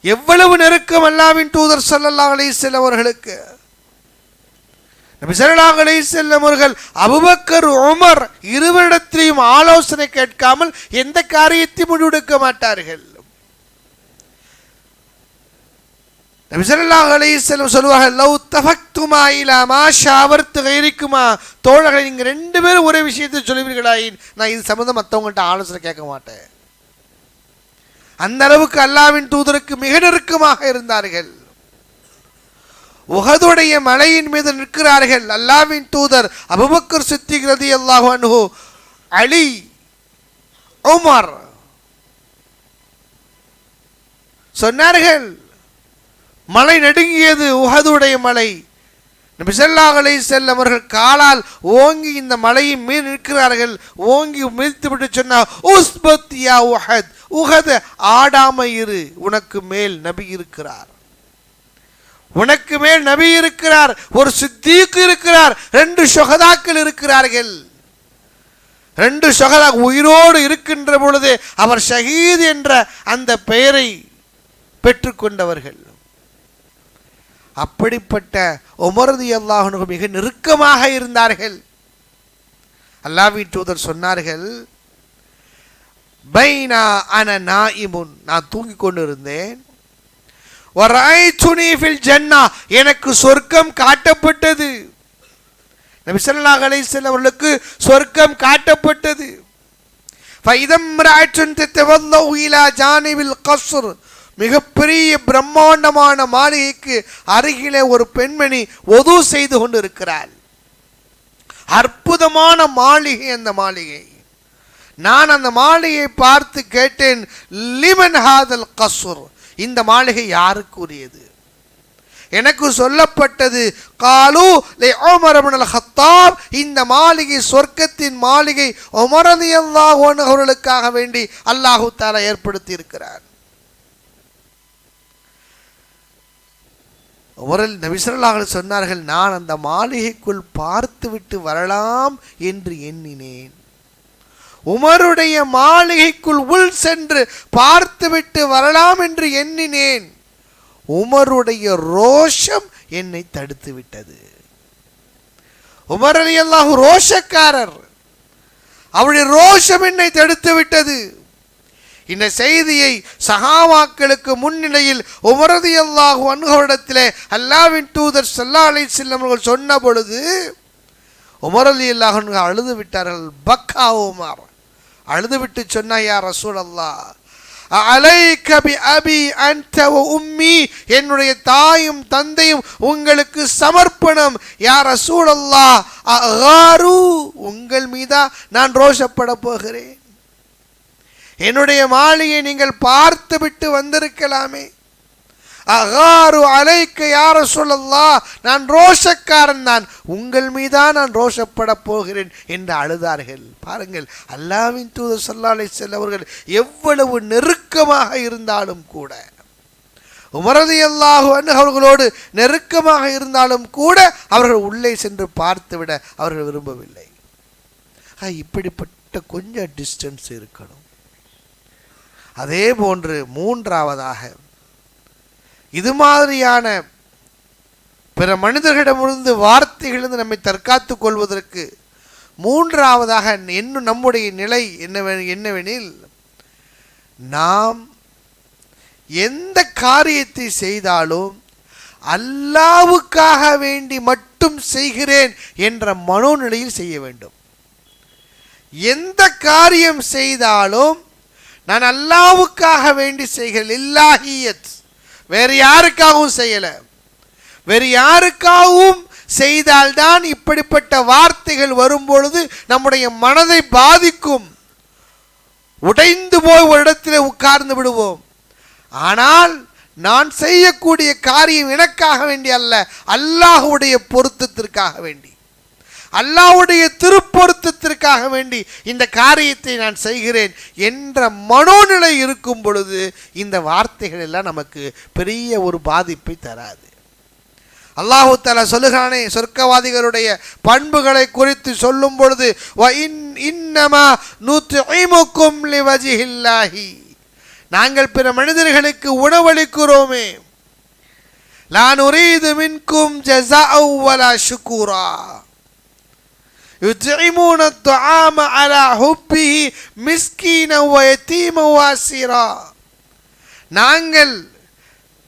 எவ்வளவு நெருக்கம் அல்லாஹ்வின் தூதர் ஸல்லல்லாஹு அலைஹி வஸல்லம் அவர்களுக்கு. நபி ஸல்லல்லாஹு அலைஹி வஸல்லம் அவர்கள் அபூபக்கர் உமர் இருவரிடத்திலும் ஆலோசனை கேட்காமல் எந்த காரியத்தையும் முடிவெடுக்க மாட்டார்கள். நபி ஸல்லல்லாஹு அலைஹி வஸல்லம் சொல்வார்கள், லவ் தஃபக்துமா இலா மா ஷாவர்து கைரிக்குமா, தோழர்களை நீங்கள் ரெண்டு பேரும் ஒரே விஷயத்தை சொல்லுவீர்களாயின் நான் இது சம்பந்தம் மற்றவங்கள்ட்ட ஆலோசனை கேட்க மாட்டேன். அந்த அளவுக்கு அல்லாஹ்வின் தூதருக்கு மிக நெருக்கமாக இருந்தார்கள். உஹதுடைய மலையின் மீது நிற்கிறார்கள். அல்லாஹ்வின் தூதர் அபூபக்கர் சித்திக் ரலியல்லாஹு அன்ஹு, அலி, உமர் சொன்னார்கள். மலை நடுங்கியது, உஹதுடைய மலை. நபி ஸல்லல்லாஹு அலைஹி வஸல்லம் அவர்கள் காலால் ஓங்கி இந்த மலையின் மீது நிற்கிறார்கள். ஓங்கி மிதித்து விட்டு சொன்னார், உஸ்பத் யா உஹத், உஹது ஆடாம இரு, உனக்கு மேல் நபி இருக்கிறார், உனக்கு மேல் நபி இருக்கிறார், ஒரு சித்தீக் இருக்கிறார், 2 ஷுஹதாக்கள் இருக்கிறார்கள். 2 ஷுஹதா உயிரோடு இருக்கின்ற பொழுது அவர் ஷஹீத் என்ற அந்த பெயரை பெற்றுக்கொண்டவர்கள். அப்படிப்பட்ட உமர் ரலியல்லாஹு அன்ஹு மிக நெருக்கமாக இருந்தார்கள். அல்லாஹ்வின் தூதர் சொன்னார்கள், பைனா அன நாயிமுன், நான் தூங்கிக் கொண்டிருந்தேன், வரைதுனி ஃபில் ஜன்னா, எனக்கு சொர்க்கம் காட்டப்பட்டது. நபி ஸல்லல்லாஹு அலைஹி வஸல்லம் அவர்களுக்கு சொர்க்கம் காட்டப்பட்டது. ஃபைதம் ரஅத்துன் தத்தவல்லு இலா ஜானிபில் கஸ்ர், மிகப்பெரிய பிரம்மாண்டமான மாளிகைக்கு அருகிலே ஒரு பெண்மணி ஒது செய்து கொண்டு இருக்கிறாள். அற்புதமான மாளிகை அந்த மாளிகை. நான் அந்த மாளிகையை பார்த்து கேட்டேன், லிமன் ஹாதல் கஸ்ர், இந்த மாளிகை யாருக்குரியது? எனக்கு சொல்லப்பட்டது, காலு லி உமர் இப்னுல் ஹத்தாப், இந்த மாளிகை சொர்க்கத்தின் மாளிகை, உமர் ரலியல்லாஹு அன்ஹு அவர்களுக்காக வேண்டி அல்லாஹ் தஆலா ஏற்படுத்தி இருக்கிறார். உமர் நபி ஸல்லல்லாஹு அலைஹி சொன்னார்கள், நான் அந்த மாளிகைக்குள் பார்த்துவிட்டு வரலாம் என்று எண்ணினேன். உமருடைய மாளிகைக்குள் உள் சென்று பார்த்துவிட்டு வரலாம் என்று எண்ணினேன். உமருடைய ரோஷம் என்னை தடுத்து விட்டது. உமர் ரலியல்லாஹு ரோஷக்காரர், அவருடைய ரோஷம் என்னை தடுத்து விட்டது. இந்த செய்தியை சஹாபாக்களுக்கு முன்னிலையில் உமர் ரலியல்லாஹு அன்ஹுவிடத்திலே அல்லாஹ்வின் தூதர் ஸல்லல்லாஹு அலைஹி வஸல்லம் அவர்கள் சொன்ன பொழுது உமர் ரலியல்லாஹு அன்ஹு அழுது விட்டார்கள். பக்கா உமர் அழுது விட்டு சொன்னா, யா ரசூலல்லாஹ், அலைக பி அபி அன்த வ உம்மி, என்னுடைய தாயும் தந்தையும் உங்களுக்கு சமர்ப்பணம். யா ரசூலல்லாஹ், அகாரு, உங்கள் மீதா நான் ரோஷப்பட போகிறேன். என்னுடைய மாளிகை நீங்கள் பார்த்து விட்டு வந்திருக்கலாமே. அகாரு அலைக்க யா ரசூலல்லாஹ், நான் ரோஷக்காரன் தான், உங்கள் மீதான் நான் ரோஷப்பட போகிறேன் என்று அழுதார்கள். பாருங்கள், அல்லாஹ்வின் தூதர் ஸல்லல்லாஹு அலைஹி வஸல்லம் அவர்கள் எவ்வளவு நெருக்கமாக இருந்தாலும் கூட, உமர் ரலியல்லாஹு அன்ஹு அவர்களோடு நெருக்கமாக இருந்தாலும் கூட அவர்கள் உள்ளே சென்று பார்த்துவிட அவர்கள் விரும்பவில்லை. இப்படிப்பட்ட கொஞ்சம் டிஸ்டன்ஸ் இருக்கணும். அதே போன்று மூன்றாவதாக, இது மாதிரியான பிற மனிதர்களிடமிருந்து வார்த்தைகளிலிருந்து நம்மை தற்காத்துக் கொள்வதற்கு மூன்றாவதாக இன்னும் நம்முடைய நிலை என்னவெனில், நாம் எந்த காரியத்தை செய்தாலும் அல்லாஹ்வுக்காக வேண்டி மட்டும் செய்கிறேன் என்ற மனோநிலையில் செய்ய வேண்டும். எந்த காரியம் செய்தாலும் நான் அல்லாஹ்வுக்காக வேண்டி செய்கிறேன், இல்லாஹியத், வேறு யாருக்காகவும் செய்யல. வேறு யாருக்காகவும் செய்தால்தான் இப்படிப்பட்ட வார்த்தைகள் வரும்பொழுது நம்முடைய மனதை பாதிக்கும். உடைந்து போய் ஒரு இடத்தில் உட்கார்ந்து விடுவோம். ஆனால் நான் செய்யக்கூடிய காரியம் எனக்காக வேண்டி அல்ல, அல்லாஹ்வுடைய பொருத்தத்திற்காக வேண்டி, அல்லாஹ்வுடைய திருப்பொருத்தத்திற்காக வேண்டி இந்த காரியத்தை நான் செய்கிறேன் என்ற மனோநிலை இருக்கும் பொழுது இந்த வார்த்தைகள் எல்லாம் நமக்கு பெரிய ஒரு பாதிப்பை தராது. அல்லாஹ் தஆலா சொல்லுகிறானே, சொர்க்கவாதிகளுடைய பண்புகளை குறித்து சொல்லும் பொழுது, வ இன்னமா நுத்இமுக்கும் லிவஜ்ஹில்லாஹி, நாங்கள் பிற மனிதர்களுக்கு உணவளிக்கிறோமே, லா நுரீது மின்கும் ஜஸாஅ வலா ஷுக்கூரா, யுத்இமூன அத்ஆம அலா ஹுப்பிஹி மிஸ்கீன வ யதீம வ அஸீரா, நாங்கள்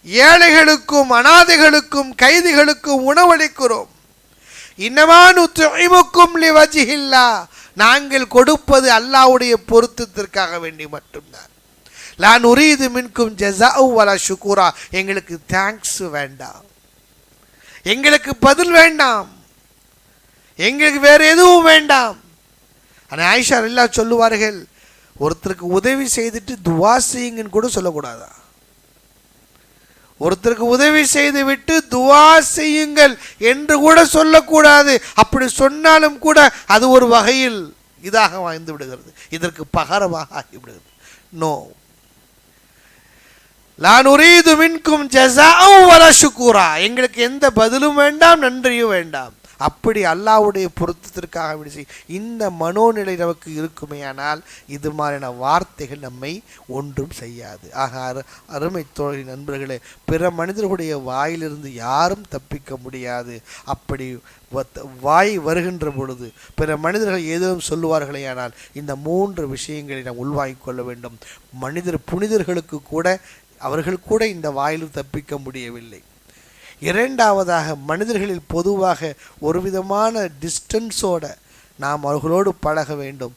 ஏழைகளுக்கும் அனாதைகளுக்கும் கைதிகளுக்கும் உணவளிக்கிறோம். இன்னமானு துஇமுக்கும் லிவஜ்ஹில்லா, நாங்கள் கொடுப்பது அல்லாஹ்வுடைய பொருத்தத்திற்காக வேண்டி மட்டும்தான். லா நுரீது மின்கும் ஜஸாஅ வலா ஷுக்கூரா, எங்களுக்கு தேங்க்ஸ் வேண்டாம், எங்களுக்கு பதில் வேண்டாம், எங்களுக்கு வேற எதுவும் வேண்டாம். ஆனால் ஆயிஷா ரலியல்லாஹு சொல்லுவார்கள், ஒருத்தருக்கு உதவி செய்துட்டு துவா செய்யுங்கன்னு கூட சொல்லக்கூடாதா? ஒருத்தருக்கு உதவி செய்து விட்டு துவா செய்யுங்கள் என்று கூட சொல்லக்கூடாது. அப்படி சொன்னாலும் கூட அது ஒரு வகையில் இதாக வாழ்ந்து விடுகிறது, இதற்கு பகரமாக ஆகிவிடுகிறது. நோ, லா நுரீது மின்கும் ஜஸாஅ வலா ஷுக்கூரா, எங்களுக்கு எந்த பதிலும் வேண்டாம், நன்றியும் வேண்டாம். அப்படி அல்லாஹ்வுடைய பொருத்தத்திற்காக விடுசி இந்த மனோநிலை நமக்கு இருக்குமேயானால் இது மாதிரியான வார்த்தைகள் நம்மை ஒன்றும் செய்யாது. ஆக அருமை தோழி நண்பர்களே, பிற மனிதர்களுடைய வாயிலிருந்து யாரும் தப்பிக்க முடியாது. அப்படி வாய் வருகின்ற பொழுது பிற மனிதர்கள் ஏதோ சொல்லுவார்களேயானால் இந்த 3 விஷயங்களை நாம் உள்வாங்கிக் கொள்ள வேண்டும். புனிதர்களுக்கு கூட அவர்கள் கூட இந்த வாயிலும் தப்பிக்க முடியவில்லை. இரண்டாவதாக, மனிதர்களில் பொதுவாக ஒரு விதமான டிஸ்டன்ஸோட நாம் அவர்களோடு பழக வேண்டும்.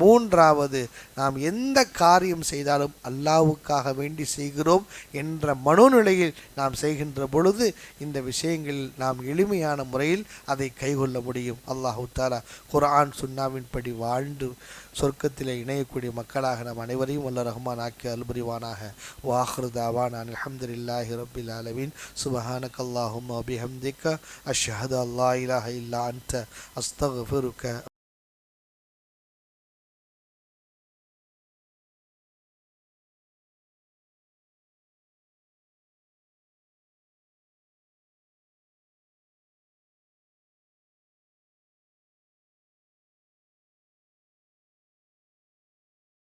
மூன்றாவது, நாம் எந்த காரியம் செய்தாலும் அல்லாஹ்வுக்காக வேண்டி செய்கிறோம் என்ற மனோநிலையில் நாம் செய்கின்ற பொழுது இந்த விஷயங்களில் நாம் எளிமையான முறையில் அதை கைகொள்ள முடியும். அல்லாஹ் தஆலா குர்ஆன் சுன்னாவின் படி வாழ்ந்து சொர்க்கத்திலே இணையக்கூடிய மக்களாக நாம் அனைவரையும் வல்ல ரஹ்மான் ஆக்கி அல்புரிவானாக. வாஹிரு தாவானா அல்ஹம்துலில்லாஹி ரப்பில் ஆலமீன். சுப்ஹானக்கல்லாஹும்ம வபிஹம்திக அஷ்ஹது அல்லா இலாஹா இல்லா அன்த அஸ்தக்ஃபிருக.